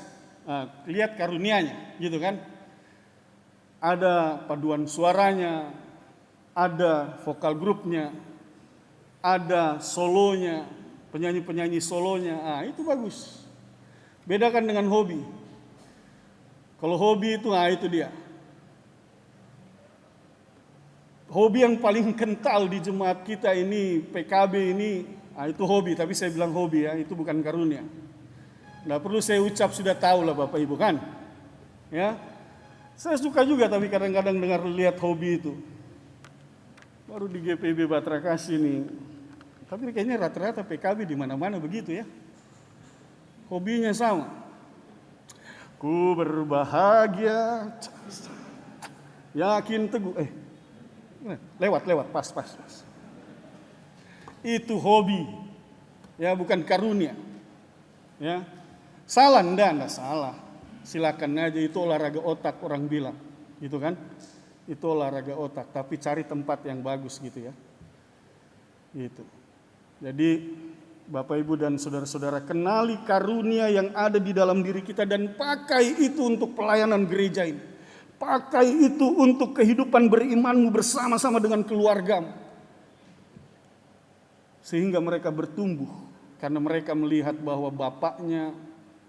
Lihat karunianya, gitu kan? Ada paduan suaranya, ada vokal grupnya, ada solonya, penyanyi-penyanyi solonya. Itu bagus. Bedakan dengan hobi. Kalau hobi itu, itu dia. Hobi yang paling kental di jemaat kita ini, PKB ini, itu hobi, tapi saya bilang hobi ya, itu bukan karunia. Nggak perlu saya ucap, sudah tahu lah Bapak Ibu kan. Ya, saya suka juga tapi kadang-kadang dengar lihat hobi itu. Baru di GPIB Bahtera Kasih nih, tapi kayaknya rata-rata PKB di mana-mana begitu ya. Hobinya sama. Ku berbahagia, yakin teguh. Lewat, pas. Itu hobi, ya bukan karunia. Ya, salah enggak salah. Silakan aja, itu olahraga otak orang bilang, gitu kan? Itu olahraga otak, tapi cari tempat yang bagus gitu ya. Gitu. Jadi Bapak Ibu dan saudara-saudara, kenali karunia yang ada di dalam diri kita dan pakai itu untuk pelayanan gereja ini. Pakai itu untuk kehidupan berimanmu bersama-sama dengan keluargamu. Sehingga mereka bertumbuh karena mereka melihat bahwa bapaknya,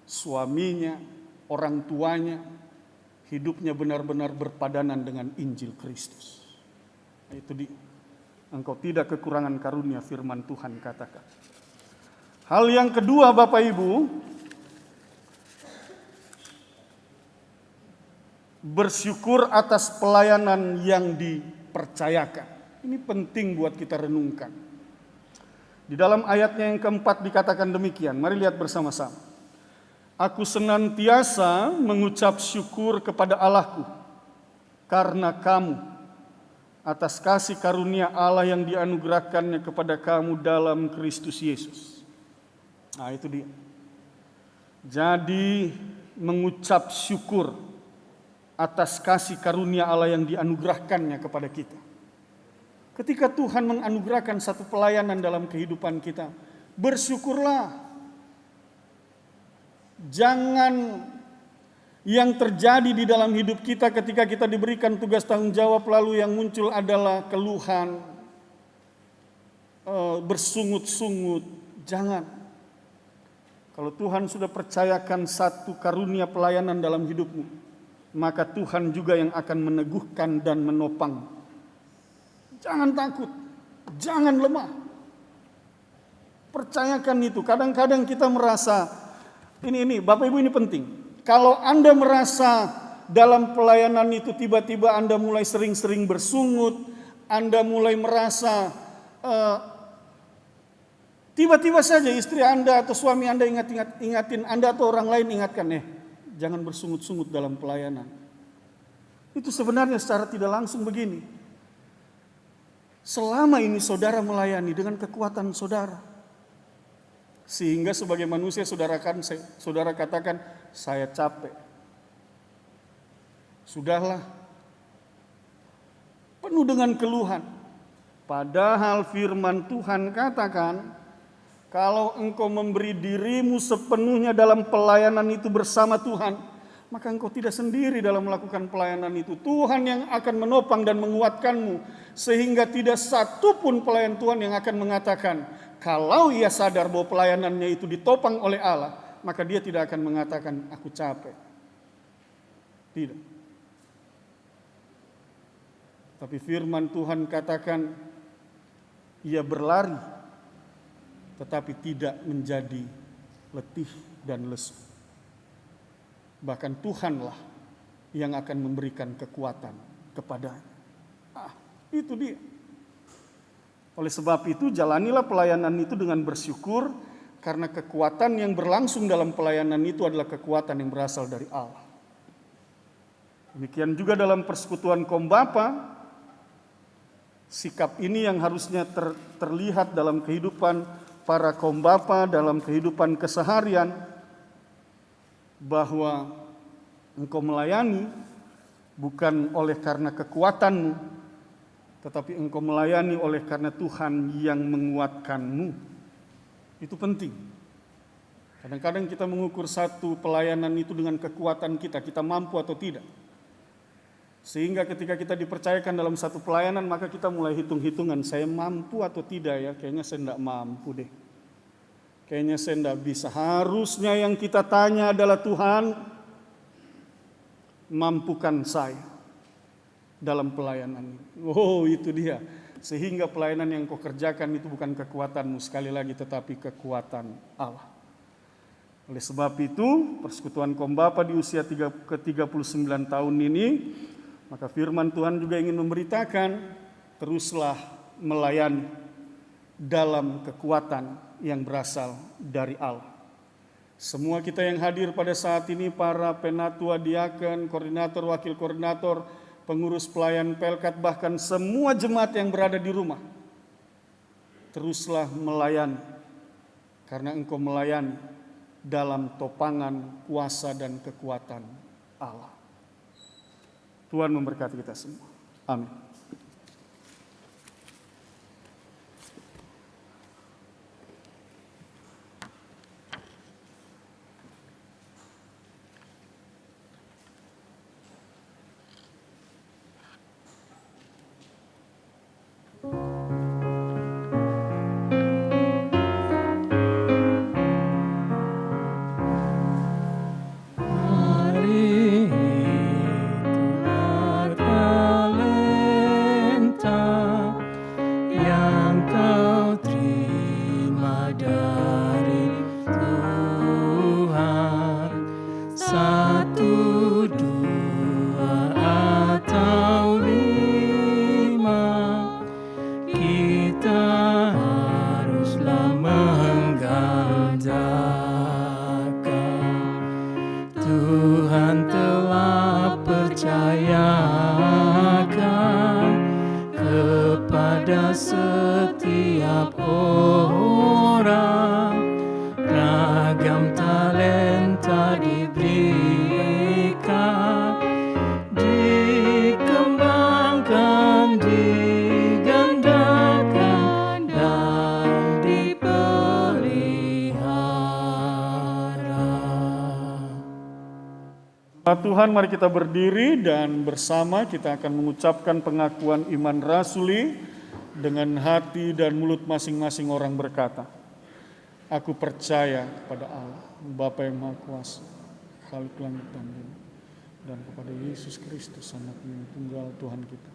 suaminya, orang tuanya hidupnya benar-benar berpadanan dengan Injil Kristus. Itu engkau tidak kekurangan karunia, firman Tuhan katakan. Hal yang kedua Bapak Ibu, bersyukur atas pelayanan yang dipercayakan. Ini penting buat kita renungkan. Di dalam ayatnya yang keempat dikatakan demikian. Mari lihat bersama-sama. Aku senantiasa mengucap syukur kepada Allahku karena kamu atas kasih karunia Allah yang dianugerahkannya kepada kamu dalam Kristus Yesus. Itu dia. Jadi mengucap syukur atas kasih karunia Allah yang dianugerahkannya kepada kita. Ketika Tuhan menganugerahkan satu pelayanan dalam kehidupan kita, bersyukurlah. Jangan yang terjadi di dalam hidup kita ketika kita diberikan tugas tanggung jawab lalu yang muncul adalah keluhan, bersungut-sungut, Jangan. Kalau Tuhan sudah percayakan satu karunia pelayanan dalam hidupmu, maka Tuhan juga yang akan meneguhkan dan menopang. Jangan takut, jangan lemah. Percayakan itu. Kadang-kadang kita merasa, ini Bapak Ibu, ini penting. Kalau Anda merasa dalam pelayanan itu tiba-tiba Anda mulai sering-sering bersungut, Anda mulai merasa tiba-tiba saja istri Anda atau suami Anda ingatin Anda atau orang lain ingatkan, jangan bersungut-sungut dalam pelayanan. Itu sebenarnya secara tidak langsung begini. Selama ini saudara melayani dengan kekuatan saudara, sehingga sebagai manusia saudara katakan, saya capek. Sudahlah. Penuh dengan keluhan. Padahal firman Tuhan katakan, kalau engkau memberi dirimu sepenuhnya dalam pelayanan itu bersama Tuhan, maka engkau tidak sendiri dalam melakukan pelayanan itu. Tuhan yang akan menopang dan menguatkanmu, sehingga tidak satu pun pelayan Tuhan yang akan mengatakan, kalau ia sadar bahwa pelayanannya itu ditopang oleh Allah, maka dia tidak akan mengatakan, aku capek. Tidak. Tapi firman Tuhan katakan, ia berlari, tetapi tidak menjadi letih dan lesu. Bahkan Tuhanlah yang akan memberikan kekuatan kepadanya. Itu dia. Oleh sebab itu, jalanilah pelayanan itu dengan bersyukur, karena kekuatan yang berlangsung dalam pelayanan itu adalah kekuatan yang berasal dari Allah. Demikian juga dalam persekutuan kaum bapa, sikap ini yang harusnya terlihat dalam kehidupan para kaum bapa, dalam kehidupan keseharian, bahwa engkau melayani bukan oleh karena kekuatanmu, tetapi engkau melayani oleh karena Tuhan yang menguatkanmu. Itu penting. Kadang-kadang kita mengukur satu pelayanan itu dengan kekuatan kita mampu atau tidak. Sehingga ketika kita dipercayakan dalam satu pelayanan, maka kita mulai hitung-hitungan, saya mampu atau tidak ya, kayaknya saya tidak mampu deh. Kayaknya saya tidak bisa. Harusnya yang kita tanya adalah, Tuhan, mampukan saya dalam pelayanan ini. Oh, itu dia. Sehingga pelayanan yang kau kerjakan itu bukan kekuatanmu sekali lagi, tetapi kekuatan Allah. Oleh sebab itu, persekutuan kaum bapa di usia ke-39 tahun ini, maka firman Tuhan juga ingin memberitakan, teruslah melayani dalam kekuatan yang berasal dari Allah. Semua kita yang hadir pada saat ini, para penatua, diaken, koordinator, wakil koordinator, pengurus pelayan Pelkat, bahkan semua jemaat yang berada di rumah, teruslah melayani, karena engkau melayani dalam topangan kuasa dan kekuatan Allah. Tuhan memberkati kita semua. Amin. Tuhan, mari kita berdiri dan bersama kita akan mengucapkan pengakuan iman rasuli dengan hati dan mulut masing-masing orang berkata, Aku percaya kepada Allah, Bapa yang Maha Kuasa, Khalik langit dan bumi, dan kepada Yesus Kristus, Anak-Nya yang tunggal Tuhan kita,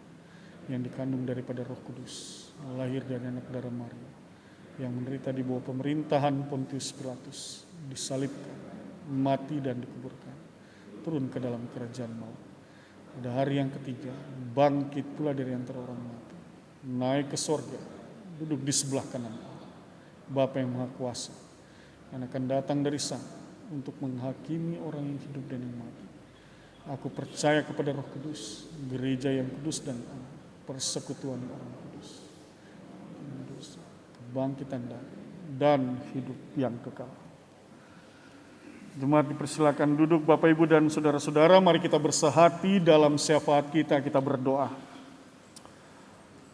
yang dikandung daripada Roh Kudus, lahir dari anak darah Maria, yang menderita di bawah pemerintahan Pontius Pilatus, disalibkan, mati dan dikuburkan, turun ke dalam kerajaan maut. Pada hari yang ketiga, bangkit pula dari antara orang mati, naik ke sorga, duduk di sebelah kanan Allah, Bapa yang Maha Kuasa, yang akan datang dari sana untuk menghakimi orang yang hidup dan yang mati. Aku percaya kepada Roh Kudus, gereja yang kudus dan aman, persekutuan orang kudus, kebangkitan dan hidup yang kekal. Jemaat dipersilakan duduk, Bapak Ibu dan saudara-saudara, mari kita bersehati dalam syafaat kita berdoa.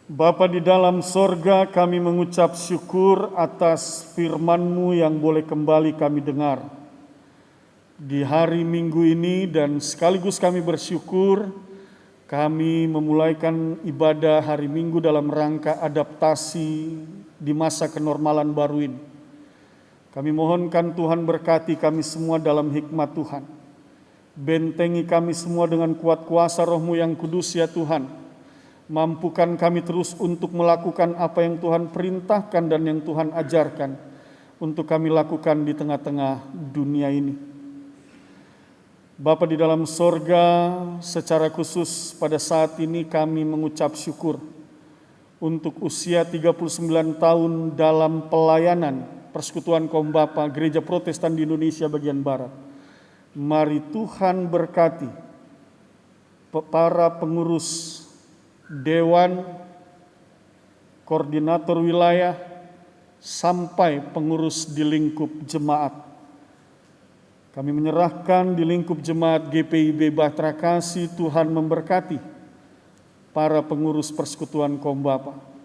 Bapa di dalam sorga, kami mengucap syukur atas firman-Mu yang boleh kembali kami dengar di hari Minggu ini, dan sekaligus kami bersyukur kami memulaikan ibadah hari Minggu dalam rangka adaptasi di masa kenormalan baru ini. Kami mohonkan Tuhan berkati kami semua dalam hikmat Tuhan. Bentengi kami semua dengan kuat kuasa Roh-Mu yang kudus ya Tuhan. Mampukan kami terus untuk melakukan apa yang Tuhan perintahkan dan yang Tuhan ajarkan untuk kami lakukan di tengah-tengah dunia ini. Bapa di dalam sorga, secara khusus pada saat ini kami mengucap syukur untuk usia 39 tahun dalam pelayanan Persekutuan Kaum Bapa Gereja Protestan di Indonesia bagian Barat. Mari Tuhan berkati para pengurus Dewan, koordinator wilayah, sampai pengurus di lingkup jemaat. Kami menyerahkan di lingkup jemaat GPIB Bahtera Kasih, Tuhan memberkati para pengurus Persekutuan Kaum Bapa.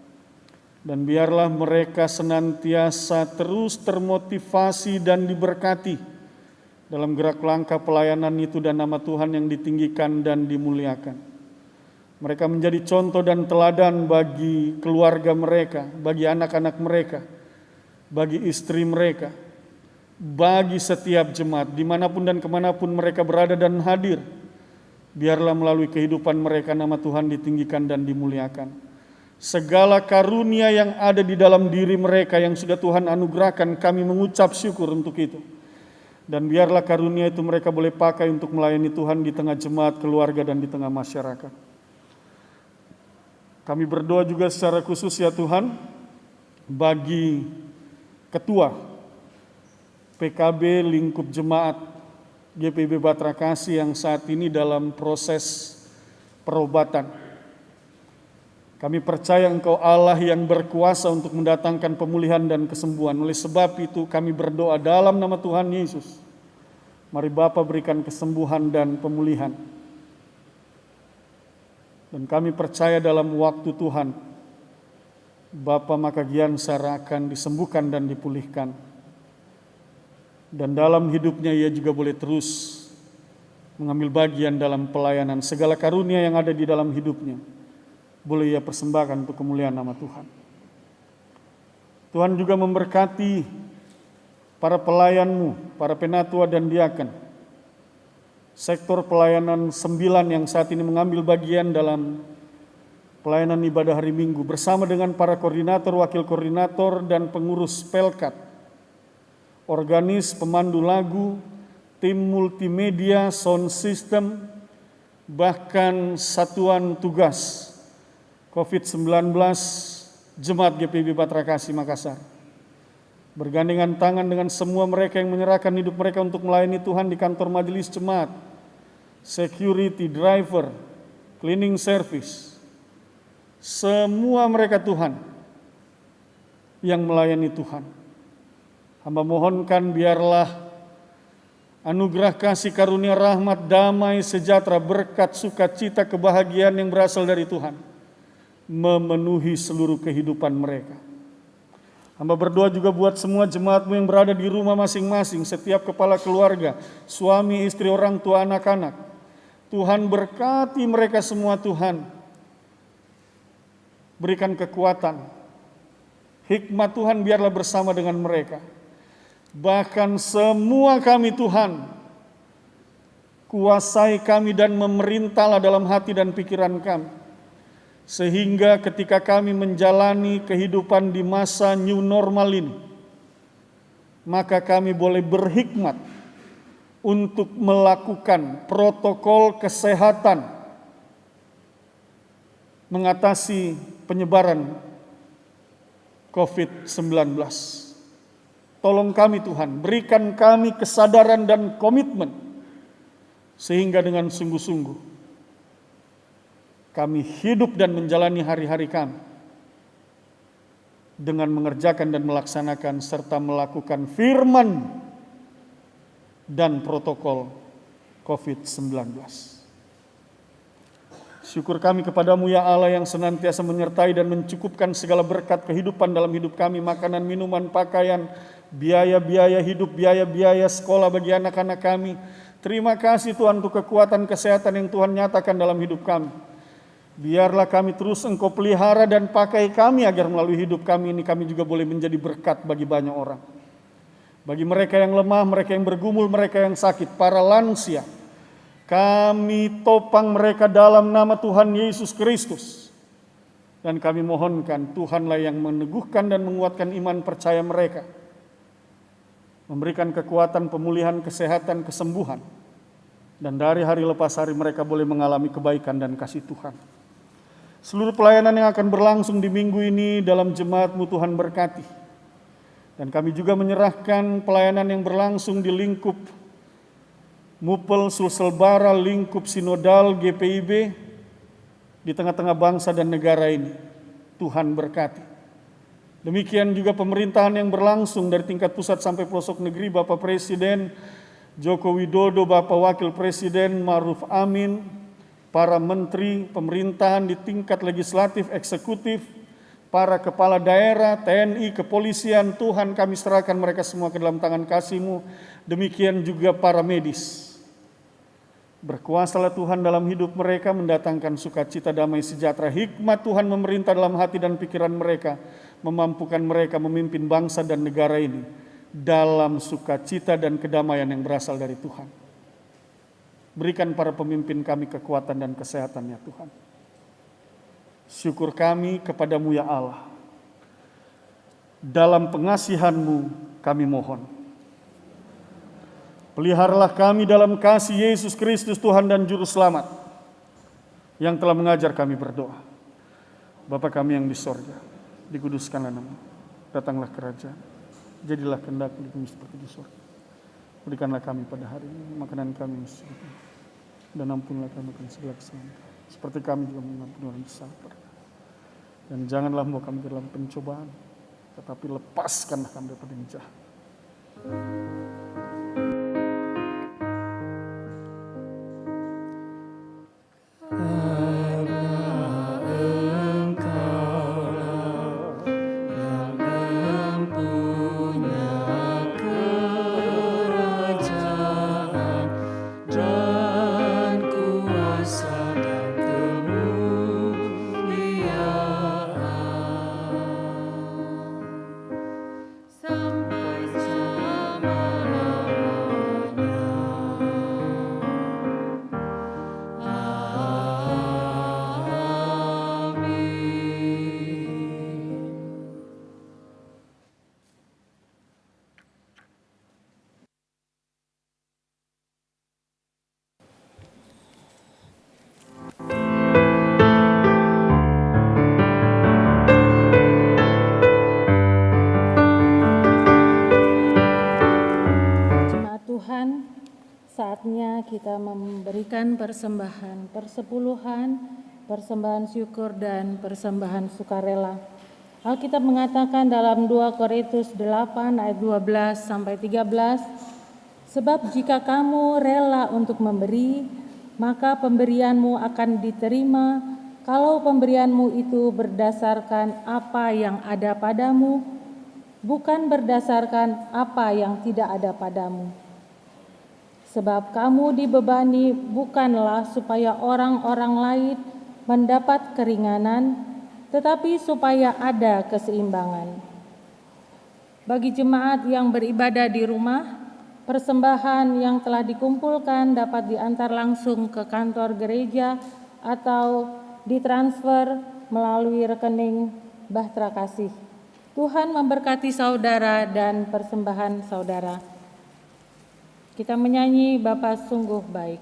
Dan biarlah mereka senantiasa terus termotivasi dan diberkati dalam gerak langkah pelayanan itu, dan nama Tuhan yang ditinggikan dan dimuliakan. Mereka menjadi contoh dan teladan bagi keluarga mereka, bagi anak-anak mereka, bagi istri mereka, bagi setiap jemaat, dimanapun dan kemanapun mereka berada dan hadir. Biarlah melalui kehidupan mereka nama Tuhan ditinggikan dan dimuliakan. Segala karunia yang ada di dalam diri mereka yang sudah Tuhan anugerahkan, kami mengucap syukur untuk itu. Dan biarlah karunia itu mereka boleh pakai untuk melayani Tuhan di tengah jemaat, keluarga, dan di tengah masyarakat. Kami berdoa juga secara khusus ya Tuhan bagi Ketua PKB Lingkup Jemaat GPIB Bahtera Kasih yang saat ini dalam proses perobatan. Kami percaya Engkau Allah yang berkuasa untuk mendatangkan pemulihan dan kesembuhan. Oleh sebab itu kami berdoa dalam nama Tuhan Yesus. Mari Bapa berikan kesembuhan dan pemulihan. Dan kami percaya dalam waktu Tuhan, Bapa Maka Giansara akan disembuhkan dan dipulihkan. Dan dalam hidupnya ia juga boleh terus mengambil bagian dalam pelayanan. Segala karunia yang ada di dalam hidupnya boleh ia persembahkan untuk kemuliaan nama Tuhan. Tuhan juga memberkati para pelayan-Mu, para penatua dan diaken, sektor pelayanan 9 yang saat ini mengambil bagian dalam pelayanan ibadah hari Minggu bersama dengan para koordinator, wakil koordinator, dan pengurus Pelkat, organis, pemandu lagu, tim multimedia, sound system, bahkan satuan tugas COVID-19 Jemaat GPIB Bahtera Kasih Makassar. Bergandengan tangan dengan semua mereka yang menyerahkan hidup mereka untuk melayani Tuhan di kantor majelis jemaat, security, driver, cleaning service. Semua mereka Tuhan yang melayani Tuhan. Hamba mohonkan biarlah anugerah kasih karunia rahmat, damai, sejahtera, berkat, sukacita, kebahagiaan yang berasal dari Tuhan memenuhi seluruh kehidupan mereka. Hamba berdoa juga buat semua jemaat-Mu yang berada di rumah masing-masing, setiap kepala keluarga, suami, istri, orang tua, anak-anak. Tuhan berkati mereka semua Tuhan. Berikan kekuatan. Hikmat Tuhan biarlah bersama dengan mereka. bahkan semua kami Tuhan, kuasai kami dan memerintahlah dalam hati dan pikiran kami, sehingga ketika kami menjalani kehidupan di masa new normal ini, maka kami boleh berhikmat untuk melakukan protokol kesehatan mengatasi penyebaran COVID-19. Tolong kami Tuhan, berikan kami kesadaran dan komitmen, sehingga dengan sungguh-sungguh kami hidup dan menjalani hari-hari kami dengan mengerjakan dan melaksanakan serta melakukan firman dan protokol COVID-19. Syukur kami kepadamu ya Allah yang senantiasa menyertai dan mencukupkan segala berkat kehidupan dalam hidup kami, makanan, minuman, pakaian, biaya-biaya hidup, biaya-biaya sekolah bagi anak-anak kami. Terima kasih Tuhan untuk kekuatan kesehatan yang Tuhan nyatakan dalam hidup kami. Biarlah kami terus Engkau pelihara dan pakai kami agar melalui hidup kami ini kami juga boleh menjadi berkat bagi banyak orang. Bagi mereka yang lemah, mereka yang bergumul, mereka yang sakit, para lansia, kami topang mereka dalam nama Tuhan Yesus Kristus. Dan kami mohonkan Tuhanlah yang meneguhkan dan menguatkan iman percaya mereka, memberikan kekuatan, pemulihan, kesehatan, kesembuhan, dan dari hari lepas hari mereka boleh mengalami kebaikan dan kasih Tuhan. Seluruh pelayanan yang akan berlangsung di minggu ini dalam jemaat-Mu Tuhan berkati. Dan kami juga menyerahkan pelayanan yang berlangsung di lingkup Mupel, Sulselbara, lingkup sinodal GPIB di tengah-tengah bangsa dan negara ini. Tuhan berkati. Demikian juga pemerintahan yang berlangsung dari tingkat pusat sampai pelosok negeri, Bapak Presiden Joko Widodo, Bapak Wakil Presiden Ma'ruf Amin, para menteri pemerintahan di tingkat legislatif, eksekutif, para kepala daerah, TNI, kepolisian, Tuhan kami serahkan mereka semua ke dalam tangan kasih-Mu. Demikian juga para medis. Berkuasalah Tuhan dalam hidup mereka, mendatangkan sukacita, damai, sejahtera, hikmat Tuhan memerintah dalam hati dan pikiran mereka, memampukan mereka memimpin bangsa dan negara ini dalam sukacita dan kedamaian yang berasal dari Tuhan. Berikan para pemimpin kami kekuatan dan kesehatan ya Tuhan. Syukur kami kepadamu ya Allah. Dalam pengasihan-Mu kami mohon. Peliharalah kami dalam kasih Yesus Kristus Tuhan dan Juru Selamat yang telah mengajar kami berdoa. Bapa kami yang di sorga, dikuduskanlah nama-Mu. Datanglah kerajaan, jadilah kehendak-Mu di bumi seperti di sorga. Berikanlah kami pada hari ini makanan kami yang secukupnya, dan ampunilah kami akan segala kesalahan kami, seperti kami juga mengampuni orang bersalah kepada kami. Dan janganlah membawa kami ke dalam pencobaan, tetapi lepaskanlah kami daripada yang jahat. Saatnya kita memberikan persembahan persepuluhan, persembahan syukur dan persembahan sukarela. Alkitab mengatakan dalam 2 Korintus 8 ayat 12 sampai 13, sebab jika kamu rela untuk memberi, maka pemberianmu akan diterima kalau pemberianmu itu berdasarkan apa yang ada padamu, bukan berdasarkan apa yang tidak ada padamu. Sebab kamu dibebani bukanlah supaya orang-orang lain mendapat keringanan, tetapi supaya ada keseimbangan. Bagi jemaat yang beribadah di rumah, persembahan yang telah dikumpulkan dapat diantar langsung ke kantor gereja atau ditransfer melalui rekening Bahtera Kasih. Tuhan memberkati saudara dan persembahan saudara. Kita menyanyi Bapa sungguh baik.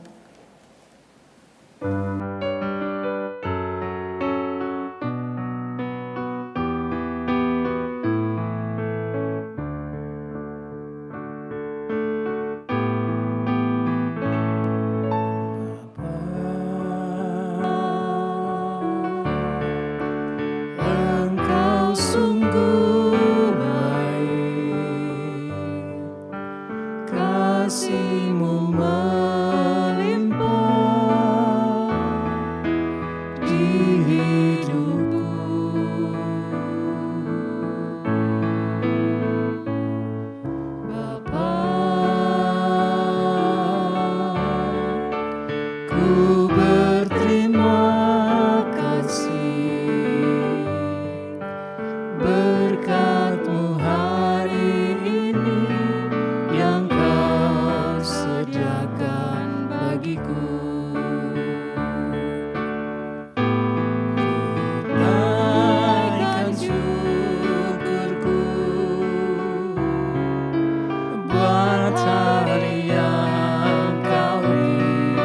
Engkau sungguh baik, kasih-Mu melimpah di hidupku. Bapa, ku berterima kasih berkat-Mu hari ini yang Kau sediakan bagiku. Naikkan syukurku buat hari yang Kau beri,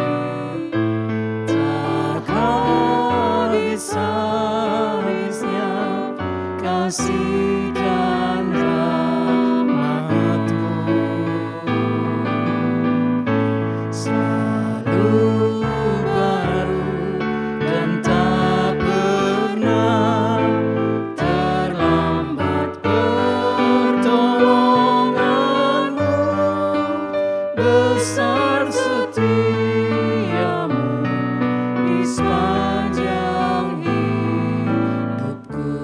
takkan habis-habisnya kasih dan rahmat-Mu. Selalu baru dan tak pernah terlambat pertolongan-Mu, besar setia-Mu di sepanjang hidupku.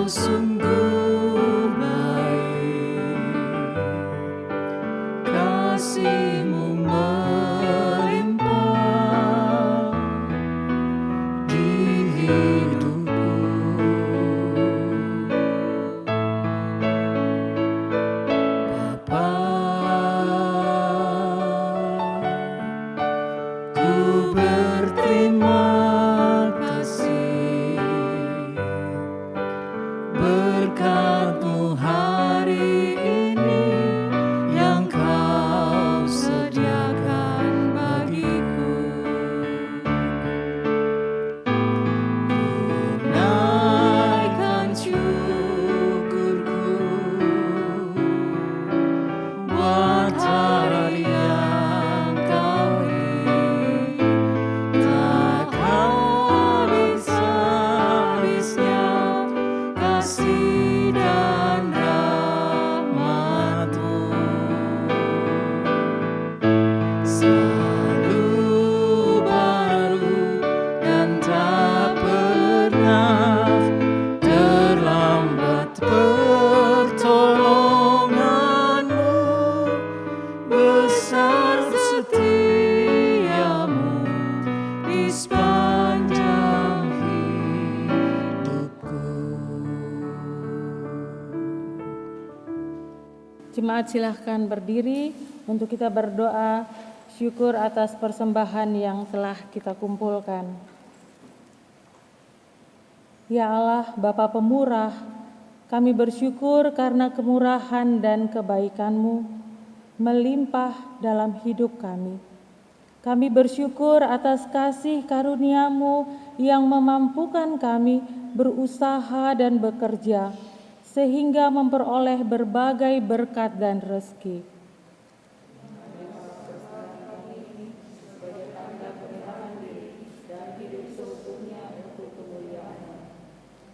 yang sungguh baik, kasih-Mu melimpah di hidupku. Bapa, ku berterima kasih berkat-Mu hari ini yang Kau sediakan bagiku. Ku naikkan syukurku buat hari yang Kau beri, takkan habis-habisnya kasih dan rahmat-Mu. Selalu baru dan tak pernah terlambat pertolongan-Mu, besar setia-Mu di sepanjang hidupku. Jemaat silahkan berdiri untuk kita berdoa syukur atas persembahan yang telah kita kumpulkan. Ya Allah, Bapa pemurah, kami bersyukur karena kemurahan dan kebaikan-Mu melimpah dalam hidup kami. Kami bersyukur atas kasih karunia-Mu yang memampukan kami berusaha dan bekerja, sehingga memperoleh berbagai berkat dan rezeki.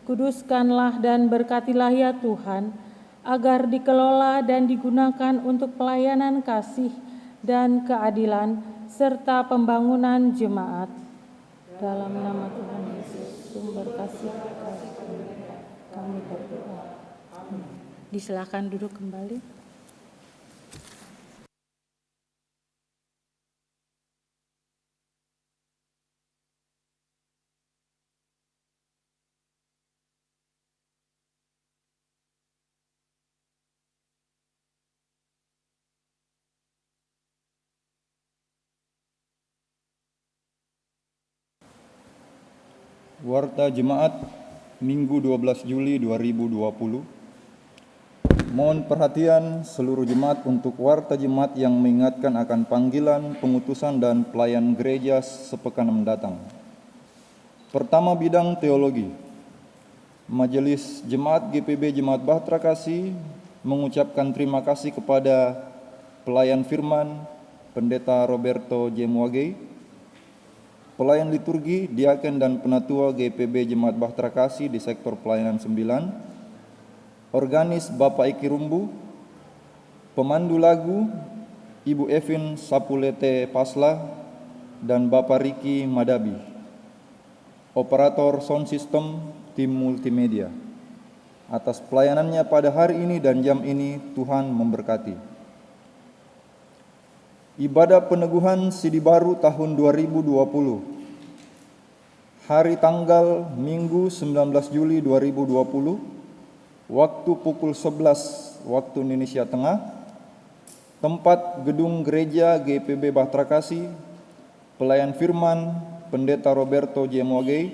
Kuduskanlah dan berkatilah ya Tuhan, agar dikelola dan digunakan untuk pelayanan kasih dan keadilan, serta pembangunan jemaat. Dalam nama Tuhan Yesus, sumber kasih kami berdoa. Disilakan duduk kembali. Warta Jemaat Minggu 12 Juli 2020. Mohon perhatian seluruh jemaat untuk warta jemaat yang mengingatkan akan panggilan, pengutusan, dan pelayan gereja sepekan mendatang. Pertama, bidang teologi. Majelis Jemaat GPB Jemaat Bahtera Kasih mengucapkan terima kasih kepada pelayan firman Pendeta Roberto J. Muagei, pelayan liturgi, diaken dan penatua GPB Jemaat Bahtera Kasih di sektor pelayanan 9, organis Bapak Iki Rumbu, pemandu lagu Ibu Evin Sapulete Pasla dan Bapak Riki Madabi, operator sound system tim multimedia. Atas pelayanannya pada hari ini dan jam ini, Tuhan memberkati. Ibadah peneguhan Sidi Baru tahun 2020. Hari tanggal Minggu 19 Juli 2020, waktu pukul 11 waktu Indonesia Tengah, tempat gedung gereja GPB Bahtera Kasih, pelayan firman Pendeta Roberto J. Muagei.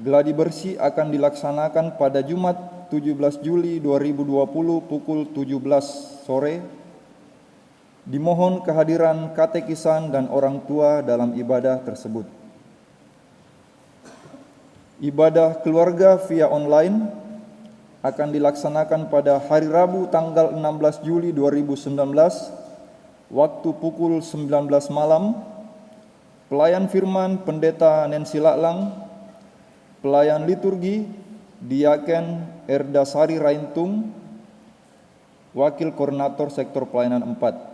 Gladi bersih akan dilaksanakan pada Jumat 17 Juli 2020 pukul 17 sore. Dimohon kehadiran katekisan dan orang tua dalam ibadah tersebut. Ibadah keluarga via online akan dilaksanakan pada hari Rabu tanggal 16 Juli 2019 waktu pukul 19 malam. Pelayan firman Pendeta Nancy Laklang, pelayan liturgi Diaken Erdasari Raintung, wakil koordinator sektor pelayanan 4.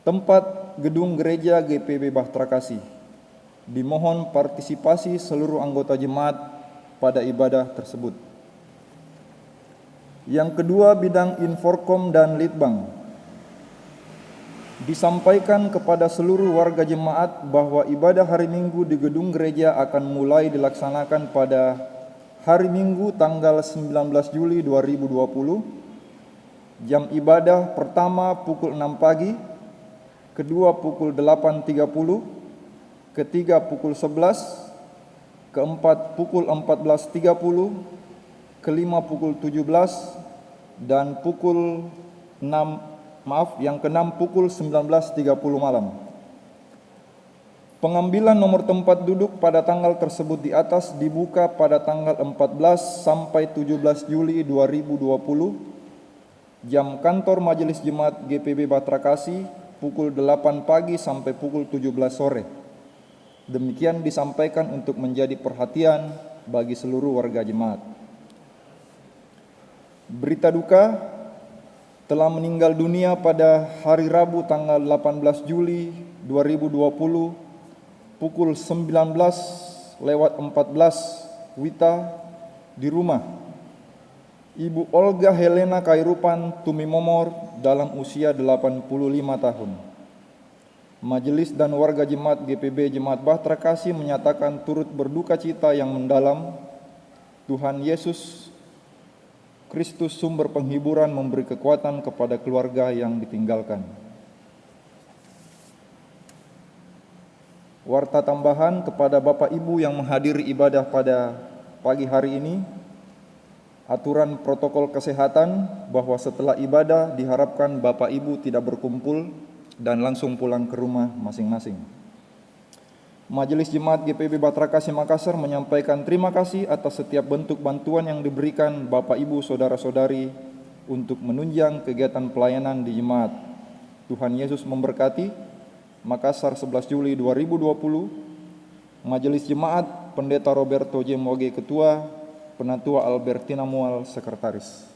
Tempat gedung gereja GPB Bahtera Kasih. Dimohon partisipasi seluruh anggota jemaat pada ibadah tersebut. Yang kedua, bidang Inforkom dan Litbang. Disampaikan kepada seluruh warga jemaat bahwa ibadah hari Minggu di gedung gereja akan mulai dilaksanakan pada hari Minggu tanggal 19 Juli 2020. Jam ibadah pertama pukul 6 pagi, kedua pukul 8.30, ketiga pukul 11, keempat pukul 14.30, kelima pukul 17, dan yang keenam pukul 19.30 malam. Pengambilan nomor tempat duduk pada tanggal tersebut di atas dibuka pada tanggal 14 sampai 17 Juli 2020. Jam kantor Majelis Jemaat GPB Batrakasi pukul 8 pagi sampai pukul 17 sore. Demikian disampaikan untuk menjadi perhatian bagi seluruh warga jemaat. Berita duka, telah meninggal dunia pada hari Rabu tanggal 18 Juli 2020 pukul 19.14 WITA di rumah Ibu Olga Helena Kairupan Tumimomor dalam usia 85 tahun. Majelis dan warga jemaat GPB Jemaat Bahtera Kasih menyatakan turut berduka cita yang mendalam. Tuhan Yesus Kristus sumber penghiburan memberi kekuatan kepada keluarga yang ditinggalkan. Warta tambahan kepada Bapak Ibu yang menghadiri ibadah pada pagi hari ini. Aturan protokol kesehatan bahwa setelah ibadah diharapkan Bapak Ibu tidak berkumpul dan langsung pulang ke rumah masing-masing. Majelis Jemaat GPB Bahtera Kasih Makassar menyampaikan terima kasih atas setiap bentuk bantuan yang diberikan Bapak Ibu saudara-saudari untuk menunjang kegiatan pelayanan di jemaat. Tuhan Yesus memberkati. Makassar 11 Juli 2020. Majelis Jemaat Pendeta Roberto J. Moge Ketua, Penatua Albertina Mual Sekretaris.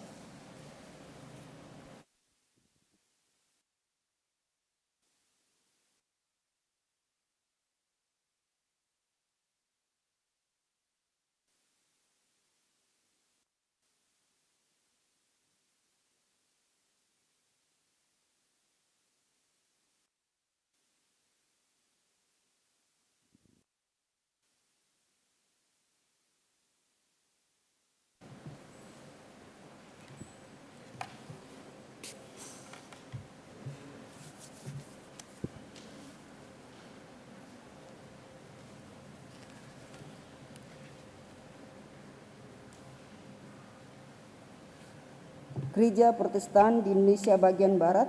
Gereja Protestan di Indonesia bagian Barat,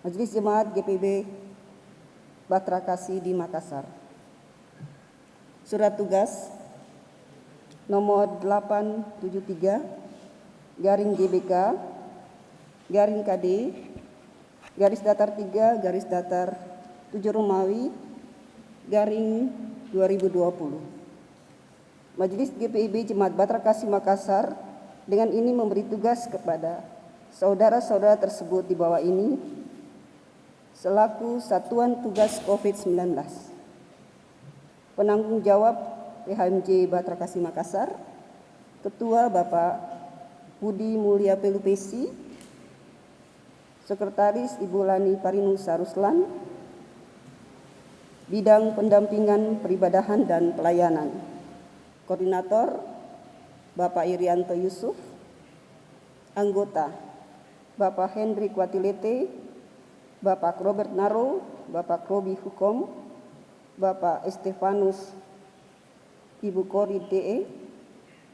Majelis Jemaat GPB Bahtera Kasih di Makassar. Surat tugas nomor 873 garing GBK garing KD garis datar 3 garis datar 7 Romawi garing 2020. Majelis GPIB Jemaat Bahtera Kasih Makassar dengan ini memberi tugas kepada saudara-saudara tersebut di bawah ini selaku Satuan Tugas COVID-19. Penanggung jawab PHMJ Bahtera Kasih Makassar, Ketua Bapak Budi Mulia Pelupesi, Sekretaris Ibu Lani Parinusa Ruslan, Bidang Pendampingan Peribadahan dan Pelayanan, Koordinator Bapak Irianto Yusuf, anggota Bapak Hendrik Watilete, Bapak Robert Naro, Bapak Robi Hukom, Bapak Estefanus, Ibu Kori DE,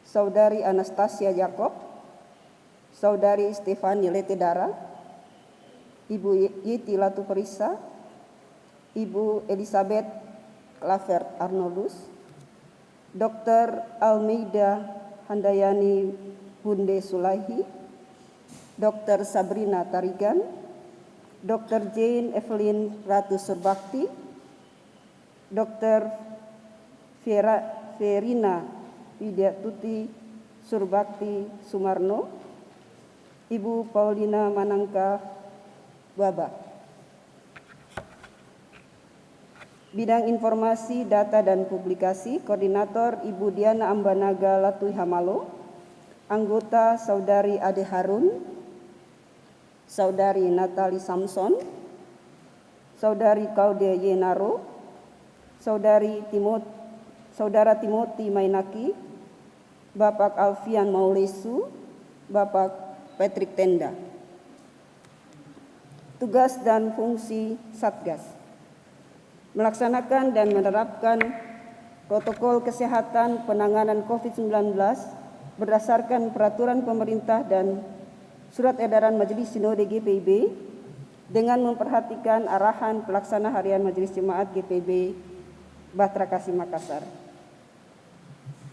Saudari Anastasia Jakob, Saudari Stefani Letedara, Ibu Yeti Latu Perisa, Ibu Elizabeth Lavert Arnoldus, Dr. Almeida Handayani Bunde Sulaihi, Dr. Sabrina Tarigan, Dr. Jane Evelyn Ratu Surbakti, Dr. Verina Widyatuti Surbakti Sumarno, Ibu Paulina Manangka Baba. Bidang Informasi, Data dan Publikasi, Koordinator Ibu Diana Ambanaga Latui Hamalo, anggota Saudari Ade Harun, Saudari Natali Samson, Saudari Kaude Yenaro, Saudara Timothy Mainaki, Bapak Alfian Maulesu, Bapak Patrick Tenda. Tugas dan fungsi Satgas: melaksanakan dan menerapkan protokol kesehatan penanganan COVID-19 berdasarkan peraturan pemerintah dan surat edaran Majelis Sinode GPIB dengan memperhatikan arahan pelaksana harian Majelis Jemaat GPIB Bahtera Kasih Makassar.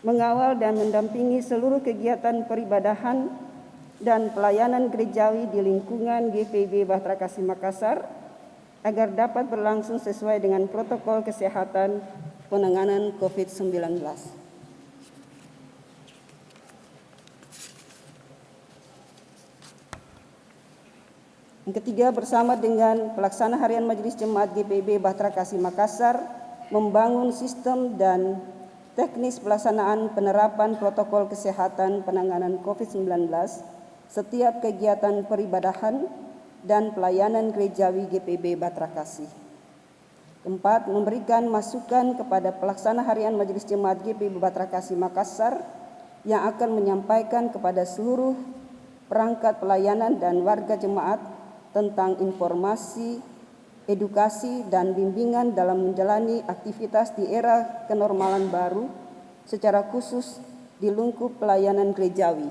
Mengawal dan mendampingi seluruh kegiatan peribadahan dan pelayanan gerejawi di lingkungan GPIB Bahtera Kasih Makassar agar dapat berlangsung sesuai dengan protokol kesehatan penanganan COVID-19. Yang ketiga, bersama dengan pelaksana harian Majelis Jemaat GPIB Bahtera Kasih Makassar membangun sistem dan teknis pelaksanaan penerapan protokol kesehatan penanganan COVID-19 setiap kegiatan peribadahan dan pelayanan gerejawi GPIB Bahtera Kasih. Keempat, memberikan masukan kepada pelaksana harian Majelis Jemaat GPIB Bahtera Kasih Makassar yang akan menyampaikan kepada seluruh perangkat pelayanan dan warga jemaat tentang informasi, edukasi, dan bimbingan dalam menjalani aktivitas di era kenormalan baru, secara khusus di lingkup pelayanan gerejawi.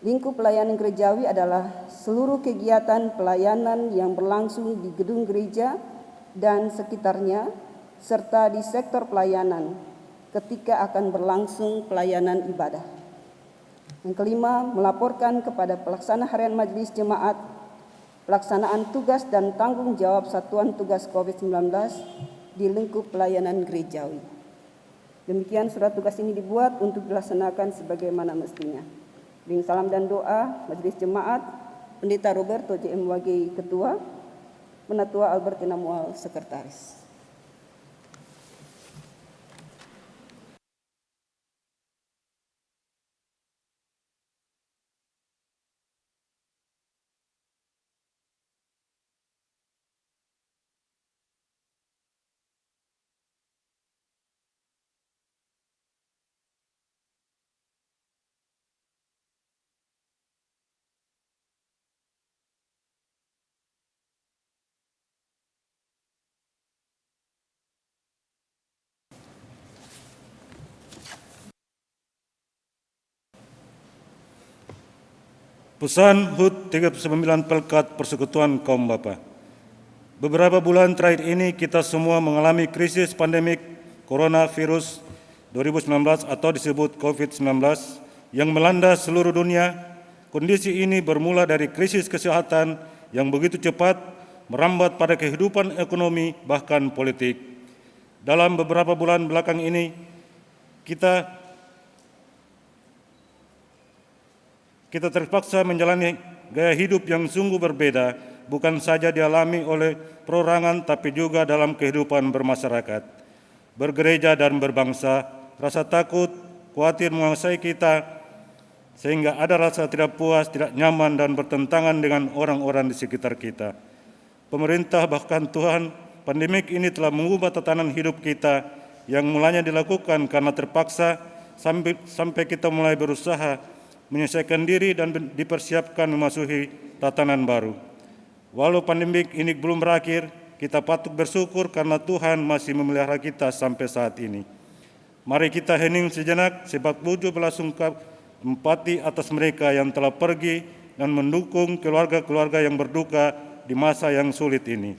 Lingkup pelayanan gerejawi adalah seluruh kegiatan pelayanan yang berlangsung di gedung gereja dan sekitarnya, serta di sektor pelayanan ketika akan berlangsung pelayanan ibadah. Yang kelima, melaporkan kepada pelaksana harian Majelis Jemaat pelaksanaan tugas dan tanggung jawab satuan tugas COVID-19 di lingkup pelayanan gerejawi. Demikian surat tugas ini dibuat untuk dilaksanakan sebagaimana mestinya. Dengan salam dan doa, Majelis Jemaat, Pendeta Roberto JM Wage Ketua, Penatua Albertina Mual Sekretaris. Pesan HUT 39 Pelkat Persekutuan Kaum Bapa. Beberapa bulan terakhir ini kita semua mengalami krisis pandemik coronavirus 2019 atau disebut COVID-19 yang melanda seluruh dunia. Kondisi ini bermula dari krisis kesehatan yang begitu cepat merambat pada kehidupan ekonomi bahkan politik. Dalam beberapa bulan belakang ini kita terpaksa menjalani gaya hidup yang sungguh berbeda, bukan saja dialami oleh perorangan tapi juga dalam kehidupan bermasyarakat, bergereja dan berbangsa. Rasa takut, khawatir menguasai kita sehingga ada rasa tidak puas, tidak nyaman dan bertentangan dengan orang-orang di sekitar kita. Pemerintah bahkan Tuhan, pandemik ini telah mengubah tatanan hidup kita yang mulanya dilakukan karena terpaksa sampai kita mulai berusaha menyesuaikan diri dan dipersiapkan memasuki tatanan baru. Walau pandemik ini belum berakhir, kita patut bersyukur karena Tuhan masih memelihara kita sampai saat ini. Mari kita hening sejenak sebab wujud belasungkawa empati atas mereka yang telah pergi dan mendukung keluarga-keluarga yang berduka di masa yang sulit ini.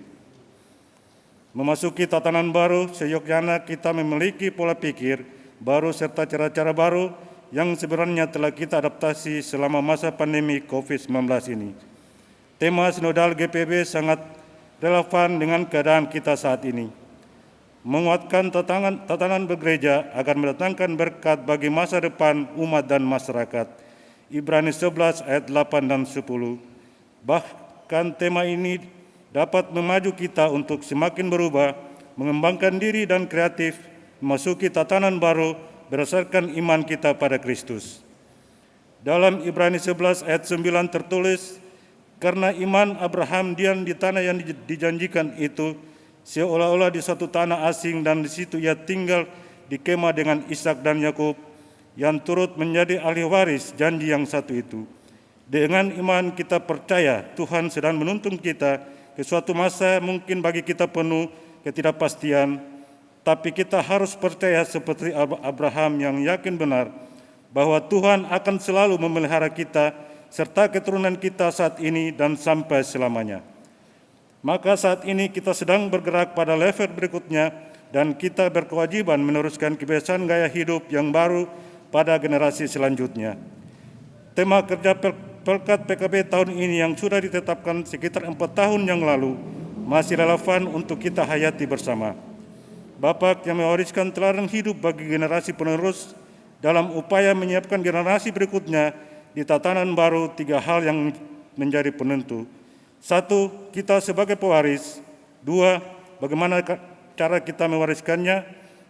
Memasuki tatanan baru, seyogyanya kita memiliki pola pikir baru serta cara-cara baru yang sebenarnya telah kita adaptasi selama masa pandemi COVID-19 ini. Tema sinodal GPIB sangat relevan dengan keadaan kita saat ini. Menguatkan tatanan bergereja agar mendatangkan berkat bagi masa depan umat dan masyarakat. Ibrani 11 ayat 8 dan 10. Bahkan tema ini dapat memaju kita untuk semakin berubah, mengembangkan diri dan kreatif, memasuki tatanan baru berdasarkan iman kita pada Kristus. Dalam Ibrani 11 ayat 9 tertulis, karena iman Abraham diam di tanah yang dijanjikan itu, seolah-olah di suatu tanah asing, dan di situ ia tinggal di kemah dengan Ishak dan Yakub, yang turut menjadi ahli waris janji yang satu itu. Dengan iman kita percaya Tuhan sedang menuntun kita ke suatu masa mungkin bagi kita penuh ketidakpastian, tapi kita harus percaya seperti Abraham yang yakin benar bahwa Tuhan akan selalu memelihara kita serta keturunan kita saat ini dan sampai selamanya. Maka saat ini kita sedang bergerak pada level berikutnya dan kita berkewajiban meneruskan kebiasaan gaya hidup yang baru pada generasi selanjutnya. Tema kerja Pelkat PKB tahun ini yang sudah ditetapkan sekitar 4 tahun yang lalu masih relevan untuk kita hayati bersama. Bapak yang mewariskan teladan hidup bagi generasi penerus dalam upaya menyiapkan generasi berikutnya di tatanan baru, 3 hal yang menjadi penentu. 1, kita sebagai pewaris. 2, bagaimana cara kita mewariskannya.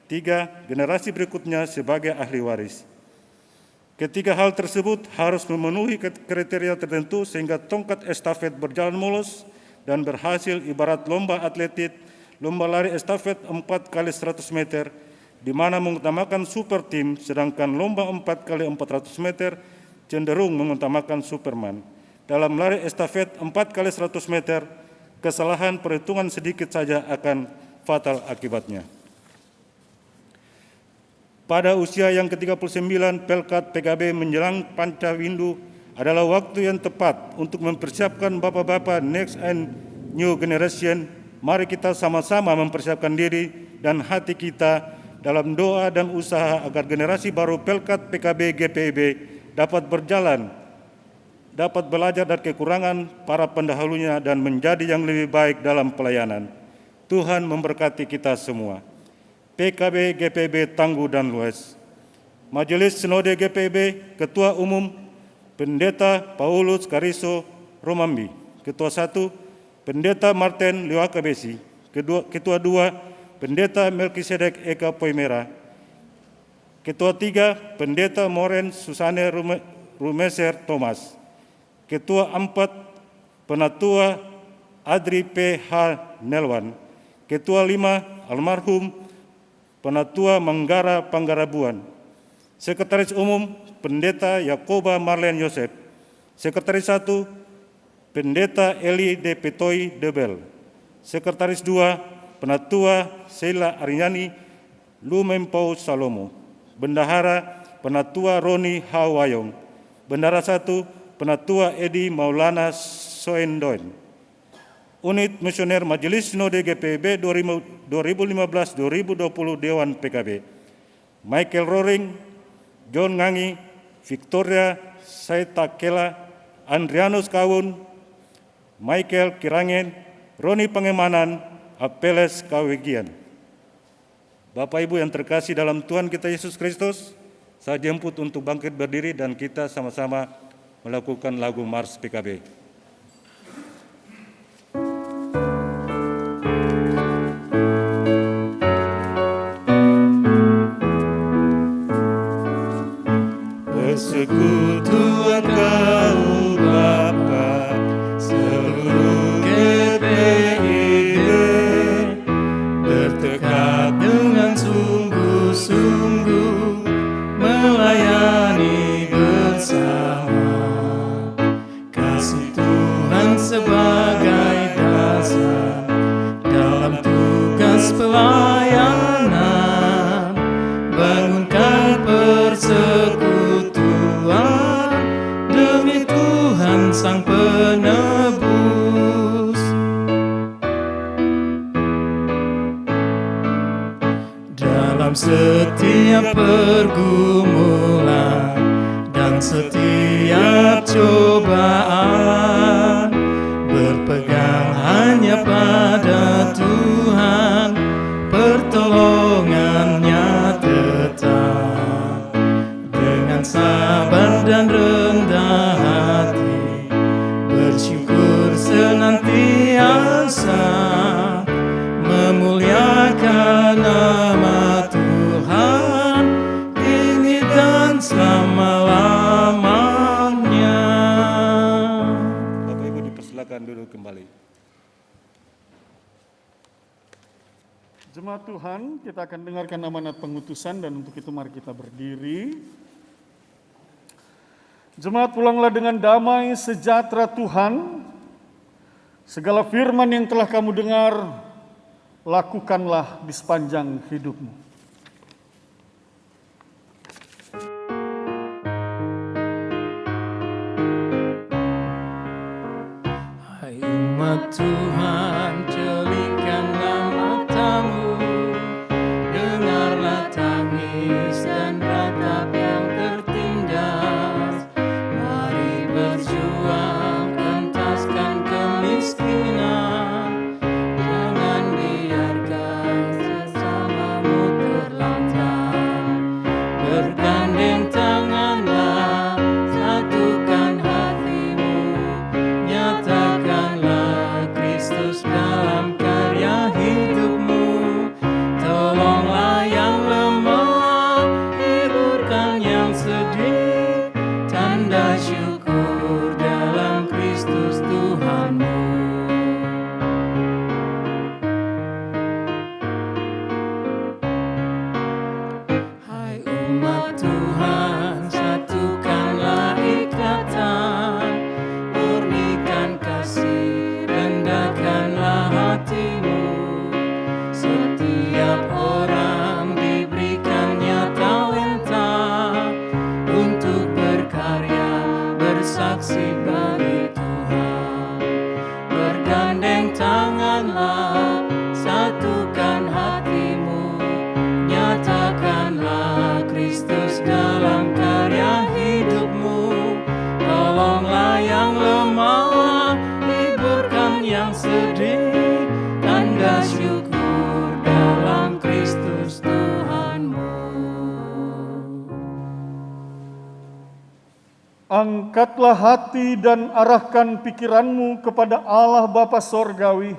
3, generasi berikutnya sebagai ahli waris. Ketiga hal tersebut harus memenuhi kriteria tertentu sehingga tongkat estafet berjalan mulus dan berhasil ibarat lomba atletik, lomba lari estafet 4 kali 100 meter, di mana mengutamakan super tim, sedangkan lomba 4 kali 400 meter cenderung mengutamakan Superman. Dalam lari estafet 4 kali 100 meter, kesalahan perhitungan sedikit saja akan fatal akibatnya. Pada usia yang ke-39, Pelkat PKB menjelang Pancawindu adalah waktu yang tepat untuk mempersiapkan bapak-bapak next and new generation. Mari kita sama-sama mempersiapkan diri dan hati kita dalam doa dan usaha agar generasi baru Pelkat PKB GPIB dapat berjalan, dapat belajar dari kekurangan para pendahulunya dan menjadi yang lebih baik dalam pelayanan. Tuhan memberkati kita semua. PKB GPIB tangguh dan luas. Majelis Sinode GPIB, Ketua Umum Pendeta Paulus Kariso Romambi. Ketua 1, Pendeta Martin Liwakabesi. Ketua 2, Pendeta Melkisedek Eka Poimera. Ketua 3, Pendeta Moren Susane Rumeser Thomas. Ketua 4, Penatua Adri P.H. Nelwan. Ketua 5, Almarhum Penatua Manggara Panggarabuan. Sekretaris Umum Pendeta Yakoba Marlen Yosef. Sekretaris 1 Pendeta Eli De Petoi Debel. Sekretaris 2 Penatua Sheila Ariani Lumempau Salomo. Bendahara Penatua Roni Hawayong. Bendahara 1 Penatua Edi Maulana Soendoen. Unit Misioner Majelis Sinode GPIB 2015-2020 Dewan PKB. Michael Roring, John Ngangi, Victoria Saitakela, Andrianus Kawun, Michael Kirangen, Roni Pangemanan, Apeles Kawegian. Bapak Ibu yang terkasih dalam Tuhan kita Yesus Kristus, saya jemput untuk bangkit berdiri dan kita sama-sama melakukan lagu Mars PKB. Persekutuan kaum Bapa seluruh GPIB bertekad dengan sungguh-sungguh melayani bersama, kasih Tuhan sebagai dasar dalam tugas pelayanan, bangunkan persekutuan demi Tuhan Sang Penebus. Dalam setiap pergumulan dan setiap cobaan, berpegang hanya pada Tuhan, pertolongannya tetap. Dengan sabar dan rendah hati, bersyukur senantiasa, memuliakan nama Tuhan, kini dan selama-lamanya. duduk kembali. Jemaat Tuhan, kita akan dengarkan amanat pengutusan dan untuk itu mari kita berdiri. Jemaat, pulanglah dengan damai sejahtera Tuhan. Segala firman yang telah kamu dengar, lakukanlah di sepanjang hidupmu. Hai umat Tuhan, jelikanlah matamu, dengarlah tangis dan ratap yang tertindas. Mari berjuang, entaskan kemiskinan, jangan biarkan sesamamu terlantar. Bergandeng tanganlah, satukan hatimu, nyatakanlah Kristus dalam karya hidupmu. Tolonglah yang lemah, hiburkan yang sedih, tanda syukur dalam Kristus Tuhanmu. Hai umat Tuhan, satukanlah ikatan, murnikan kasih, rendahkanlah hatimu. Setiap orang diberikannya talenta untuk berkarya, bersaksi bagi Tuhan. Bergandeng tanganlah, satukan hatimu, nyatakanlah Kristus dalam karya hidupmu. Tolonglah yang lemah, hiburkan yang sedih, tanda syukur dalam Kristus Tuhanmu. Angkatlah hati dan arahkan pikiranmu kepada Allah Bapa Sorgawi.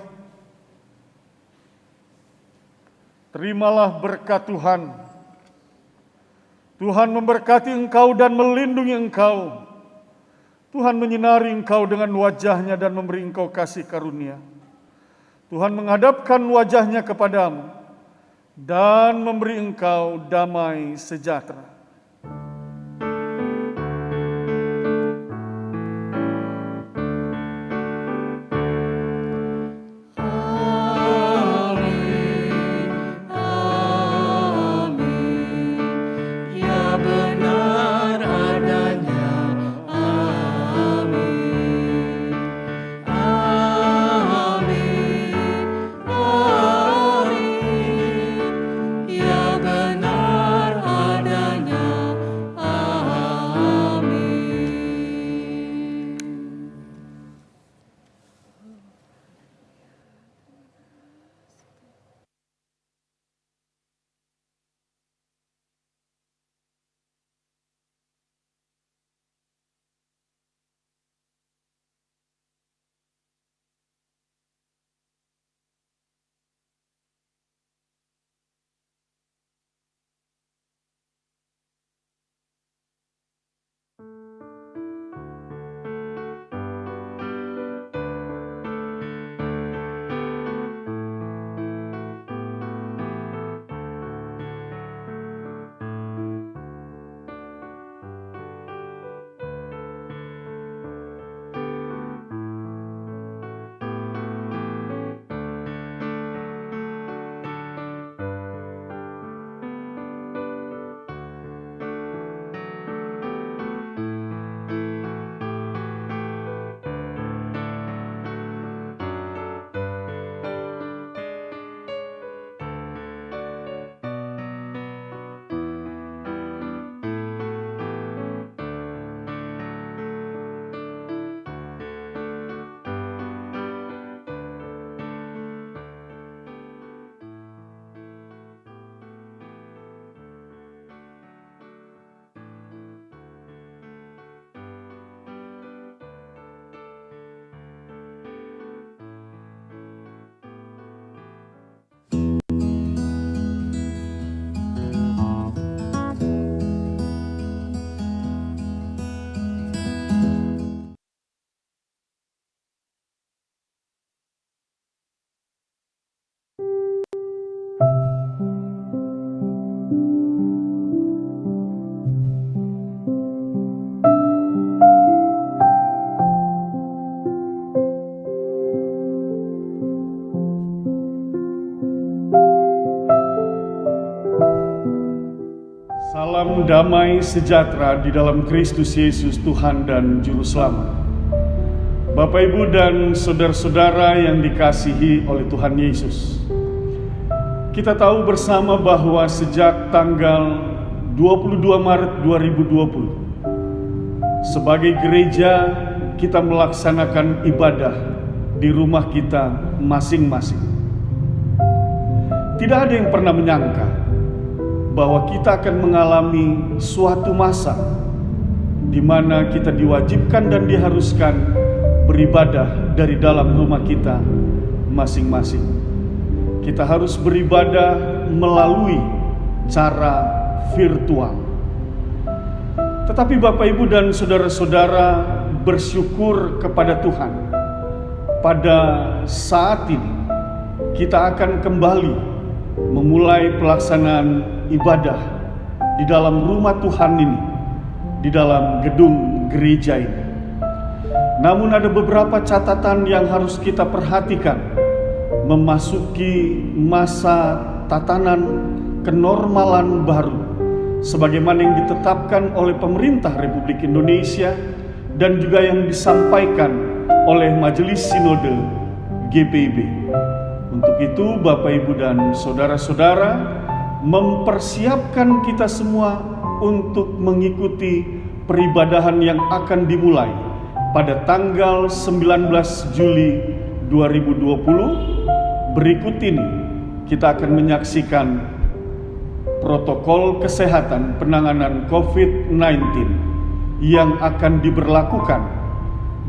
Terimalah berkat Tuhan. Tuhan memberkati engkau dan melindungi engkau. Tuhan menyinari engkau dengan wajah-Nya dan memberi engkau kasih karunia. Tuhan menghadapkan wajah-Nya kepadamu dan memberi engkau damai sejahtera. Ya benar adanya, amin. Amin, amin. Ya benar adanya, Salam damai sejahtera di dalam Kristus Yesus Tuhan dan Juru Selamat. Bapak, Ibu, dan saudara-saudara yang dikasihi oleh Tuhan Yesus. Kita tahu bersama bahwa sejak tanggal 22 Maret 2020, sebagai gereja kita melaksanakan ibadah di rumah kita masing-masing. Tidak ada yang pernah menyangka bahwa kita akan mengalami suatu masa di mana kita diwajibkan dan diharuskan beribadah dari dalam rumah kita masing-masing. Kita harus beribadah melalui cara virtual. Tetapi Bapak, Ibu, dan saudara-saudara, bersyukur kepada Tuhan. Pada saat ini kita akan kembali memulai pelaksanaan ibadah di dalam rumah Tuhan ini, di dalam gedung gereja ini. Namun ada beberapa catatan yang harus kita perhatikan memasuki masa tatanan kenormalan baru sebagaimana yang ditetapkan oleh pemerintah Republik Indonesia dan juga yang disampaikan oleh Majelis Sinode GPIB. Untuk itu Bapak, Ibu, dan saudara-saudara, mempersiapkan kita semua untuk mengikuti peribadahan yang akan dimulai pada tanggal 19 Juli 2020. Berikut ini kita akan menyaksikan protokol kesehatan penanganan COVID-19 yang akan diberlakukan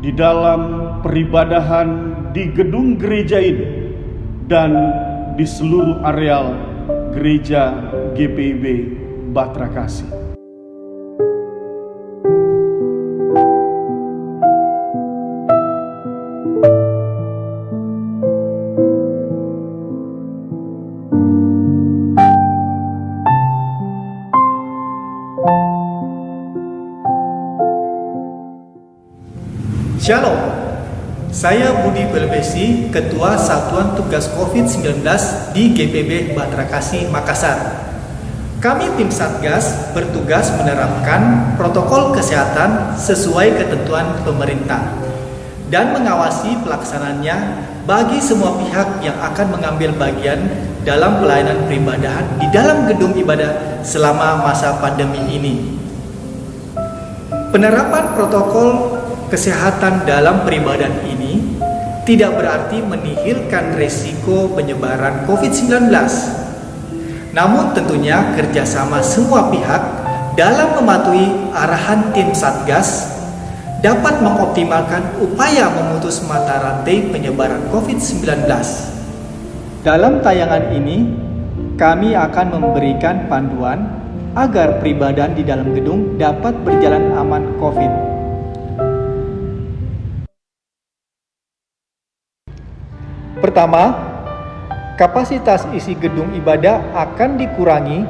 di dalam peribadahan di gedung gereja ini dan di seluruh areal Gereja GPIB Bahtera Kasih. Shalom, saya Budi Belbesi, Ketua Satuan Tugas COVID-19 di GPIB Bahtera Kasih, Makassar. Kami tim Satgas bertugas menerapkan protokol kesehatan sesuai ketentuan pemerintah dan mengawasi pelaksanaannya bagi semua pihak yang akan mengambil bagian dalam pelayanan peribadahan di dalam gedung ibadah selama masa pandemi ini. Penerapan protokol kesehatan dalam peribadahan ini tidak berarti menihilkan resiko penyebaran COVID-19. Namun tentunya kerjasama semua pihak dalam mematuhi arahan tim Satgas dapat mengoptimalkan upaya memutus mata rantai penyebaran COVID-19. Dalam tayangan ini, kami akan memberikan panduan agar peribadahan di dalam gedung dapat berjalan aman COVID. Pertama, kapasitas isi gedung ibadah akan dikurangi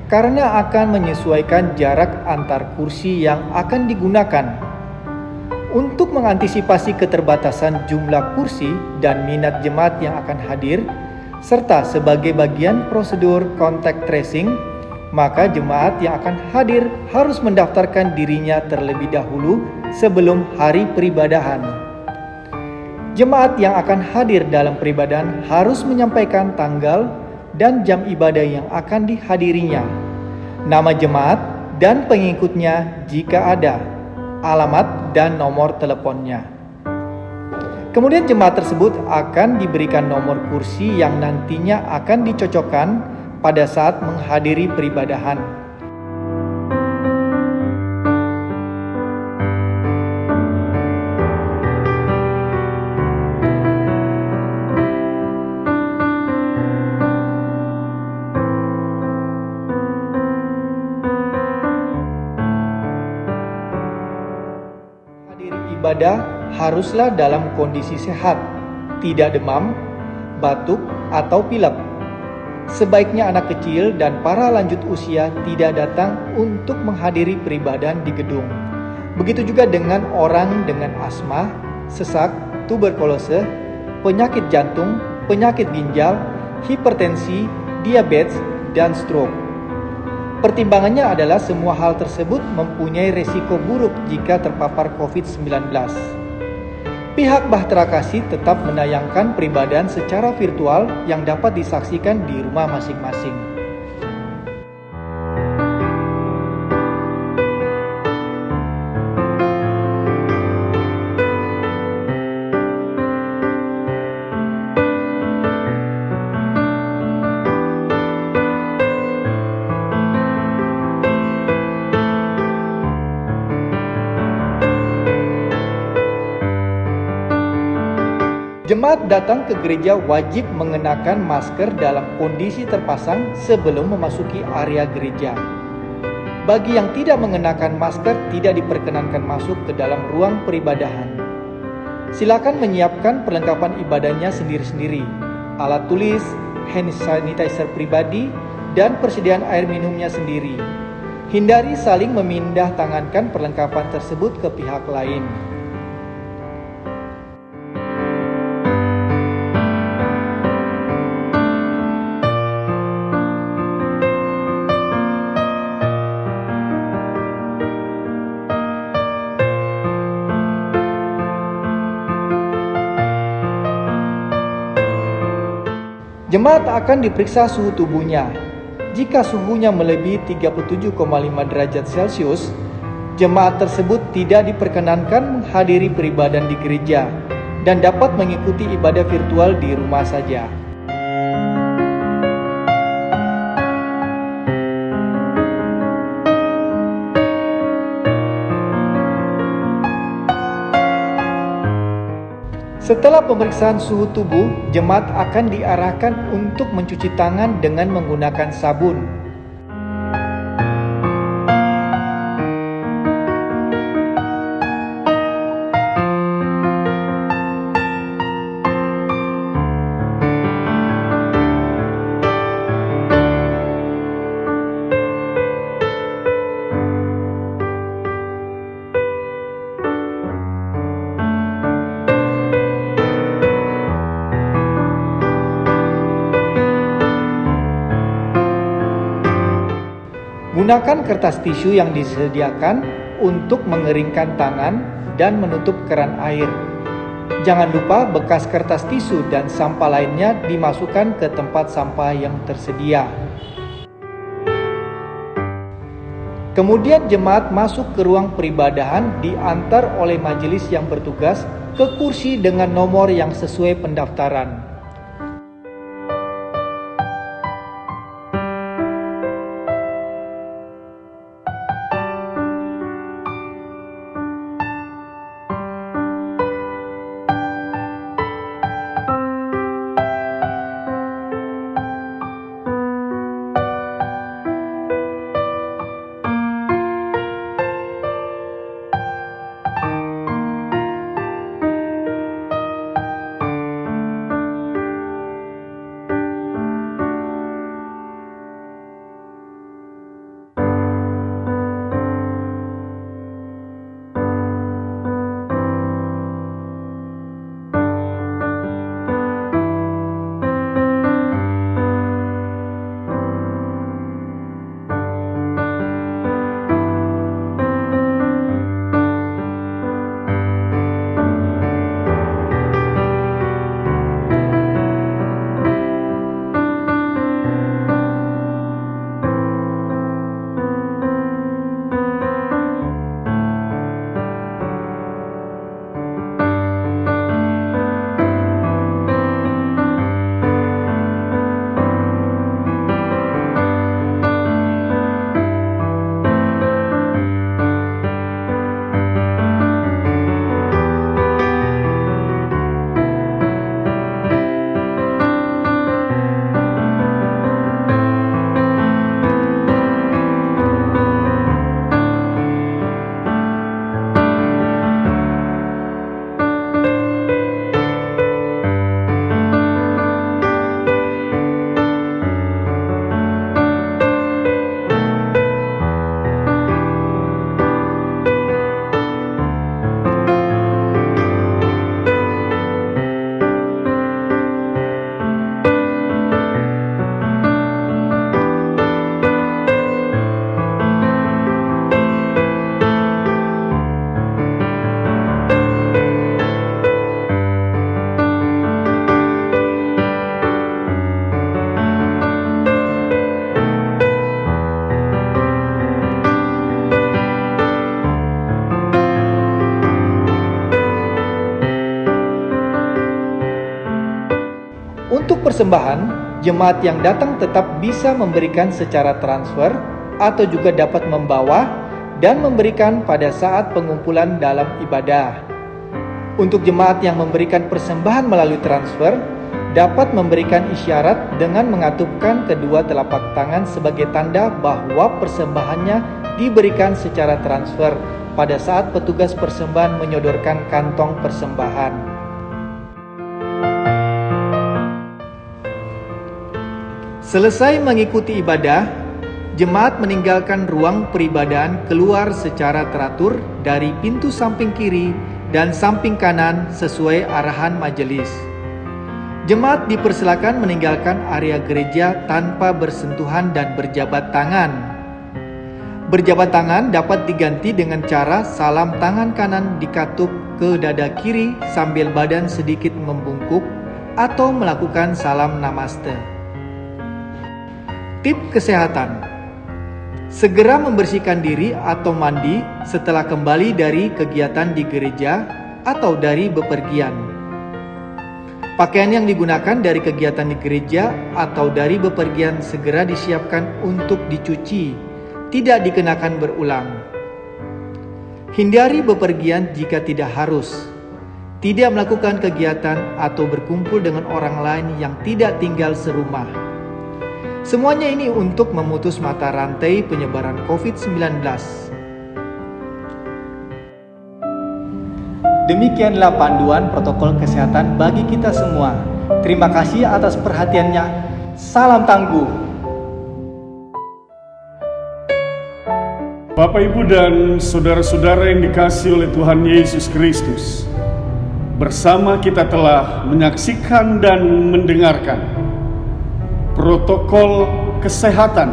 karena akan menyesuaikan jarak antar kursi yang akan digunakan. Untuk mengantisipasi keterbatasan jumlah kursi dan minat jemaat yang akan hadir, serta sebagai bagian prosedur contact tracing, maka jemaat yang akan hadir harus mendaftarkan dirinya terlebih dahulu sebelum hari peribadahan. Jemaat yang akan hadir dalam peribadahan harus menyampaikan tanggal dan jam ibadah yang akan dihadirinya, nama jemaat dan pengikutnya jika ada, alamat dan nomor teleponnya. Kemudian jemaat tersebut akan diberikan nomor kursi yang nantinya akan dicocokkan pada saat menghadiri peribadahan. Ibadah haruslah dalam kondisi sehat, tidak demam, batuk, atau pilek. Sebaiknya anak kecil dan para lanjut usia tidak datang untuk menghadiri peribadahan di gedung. Begitu juga dengan orang dengan asma, sesak, tuberkulose, penyakit jantung, penyakit ginjal, hipertensi, diabetes, dan stroke. Pertimbangannya adalah semua hal tersebut mempunyai resiko buruk jika terpapar COVID-19. Pihak Bahtera Kasih tetap menayangkan peribadahan secara virtual yang dapat disaksikan di rumah masing-masing. Jemaat datang ke gereja wajib mengenakan masker dalam kondisi terpasang sebelum memasuki area gereja. Bagi yang tidak mengenakan masker, tidak diperkenankan masuk ke dalam ruang peribadahan. Silakan menyiapkan perlengkapan ibadahnya sendiri-sendiri, alat tulis, hand sanitizer pribadi, dan persediaan air minumnya sendiri. Hindari saling memindah tangankan perlengkapan tersebut ke pihak lain. Jemaat akan diperiksa suhu tubuhnya. Jika suhunya melebihi 37,5 derajat Celcius, jemaat tersebut tidak diperkenankan menghadiri peribadahan di gereja dan dapat mengikuti ibadah virtual di rumah saja. Setelah pemeriksaan suhu tubuh, jemaat akan diarahkan untuk mencuci tangan dengan menggunakan sabun. Gunakan kertas tisu yang disediakan untuk mengeringkan tangan dan menutup keran air. Jangan lupa bekas kertas tisu dan sampah lainnya dimasukkan ke tempat sampah yang tersedia. Kemudian jemaat masuk ke ruang peribadahan diantar oleh majelis yang bertugas ke kursi dengan nomor yang sesuai pendaftaran. persembahan, jemaat yang datang tetap bisa memberikan secara transfer atau juga dapat membawa dan memberikan pada saat pengumpulan dalam ibadah. Untuk jemaat yang memberikan persembahan melalui transfer, dapat memberikan isyarat dengan mengatupkan kedua telapak tangan sebagai tanda bahwa persembahannya diberikan secara transfer pada saat petugas persembahan menyodorkan kantong persembahan. Selesai mengikuti ibadah, jemaat meninggalkan ruang peribadahan keluar secara teratur dari pintu samping kiri dan samping kanan sesuai arahan majelis. Jemaat dipersilakan meninggalkan area gereja tanpa bersentuhan dan berjabat tangan. Berjabat tangan dapat diganti dengan cara salam tangan kanan dikatup ke dada kiri sambil badan sedikit membungkuk atau melakukan salam namaste. Tip kesehatan: segera membersihkan diri atau mandi setelah kembali dari kegiatan di gereja atau dari bepergian. Pakaian yang digunakan dari kegiatan di gereja atau dari bepergian segera disiapkan untuk dicuci, tidak dikenakan berulang. Hindari bepergian jika tidak harus. Tidak melakukan kegiatan atau berkumpul dengan orang lain yang tidak tinggal serumah. Semuanya ini untuk memutus mata rantai penyebaran COVID-19. Demikianlah panduan protokol kesehatan bagi kita semua. Terima kasih atas perhatiannya. Salam tangguh. Bapak, Ibu, dan saudara-saudara yang dikasihi oleh Tuhan Yesus Kristus, bersama kita telah menyaksikan dan mendengarkan protokol kesehatan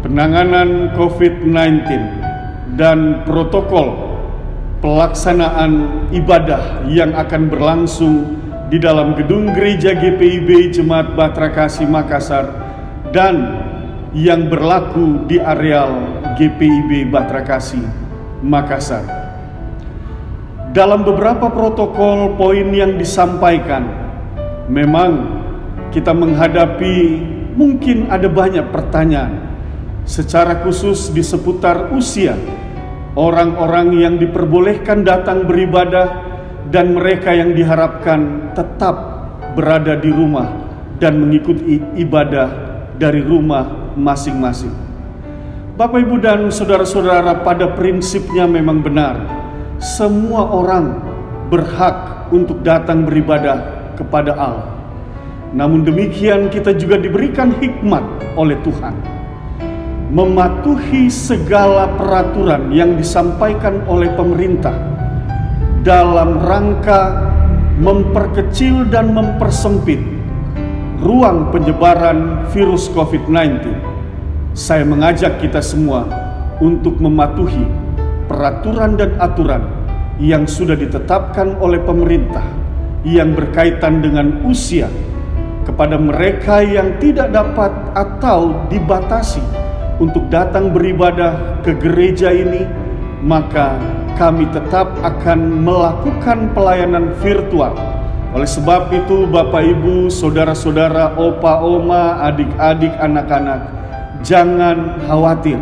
penanganan COVID-19 dan protokol pelaksanaan ibadah yang akan berlangsung di dalam gedung gereja GPIB Jemaat Bahtera Kasih Makassar dan yang berlaku di areal GPIB Bahtera Kasih Makassar. Dalam beberapa protokol poin yang disampaikan, memang kita menghadapi mungkin ada banyak pertanyaan secara khusus di seputar usia orang-orang yang diperbolehkan datang beribadah dan mereka yang diharapkan tetap berada di rumah dan mengikuti ibadah dari rumah masing-masing. Bapak, Ibu, dan saudara-saudara, pada prinsipnya memang benar, semua orang berhak untuk datang beribadah kepada Allah. Namun demikian kita juga diberikan hikmat oleh Tuhan mematuhi segala peraturan yang disampaikan oleh pemerintah dalam rangka memperkecil dan mempersempit ruang penyebaran virus COVID-19. Saya mengajak kita semua untuk mematuhi peraturan dan aturan yang sudah ditetapkan oleh pemerintah yang berkaitan dengan usia kepada mereka yang tidak dapat atau dibatasi untuk datang beribadah ke gereja ini, maka kami tetap akan melakukan pelayanan virtual. Oleh sebab itu, Bapak, Ibu, saudara-saudara, opa, oma, adik-adik, anak-anak, jangan khawatir.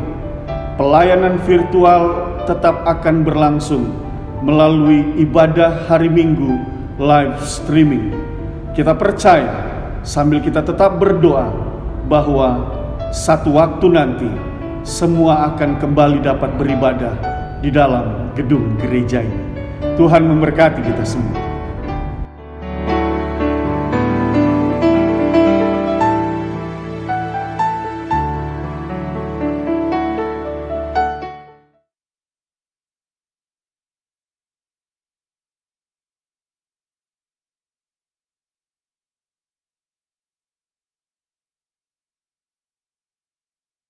Pelayanan virtual tetap akan berlangsung melalui ibadah hari Minggu live streaming. Kita percaya sambil kita tetap berdoa bahwa satu waktu nanti semua akan kembali dapat beribadah di dalam gedung gereja ini. Tuhan memberkati kita semua.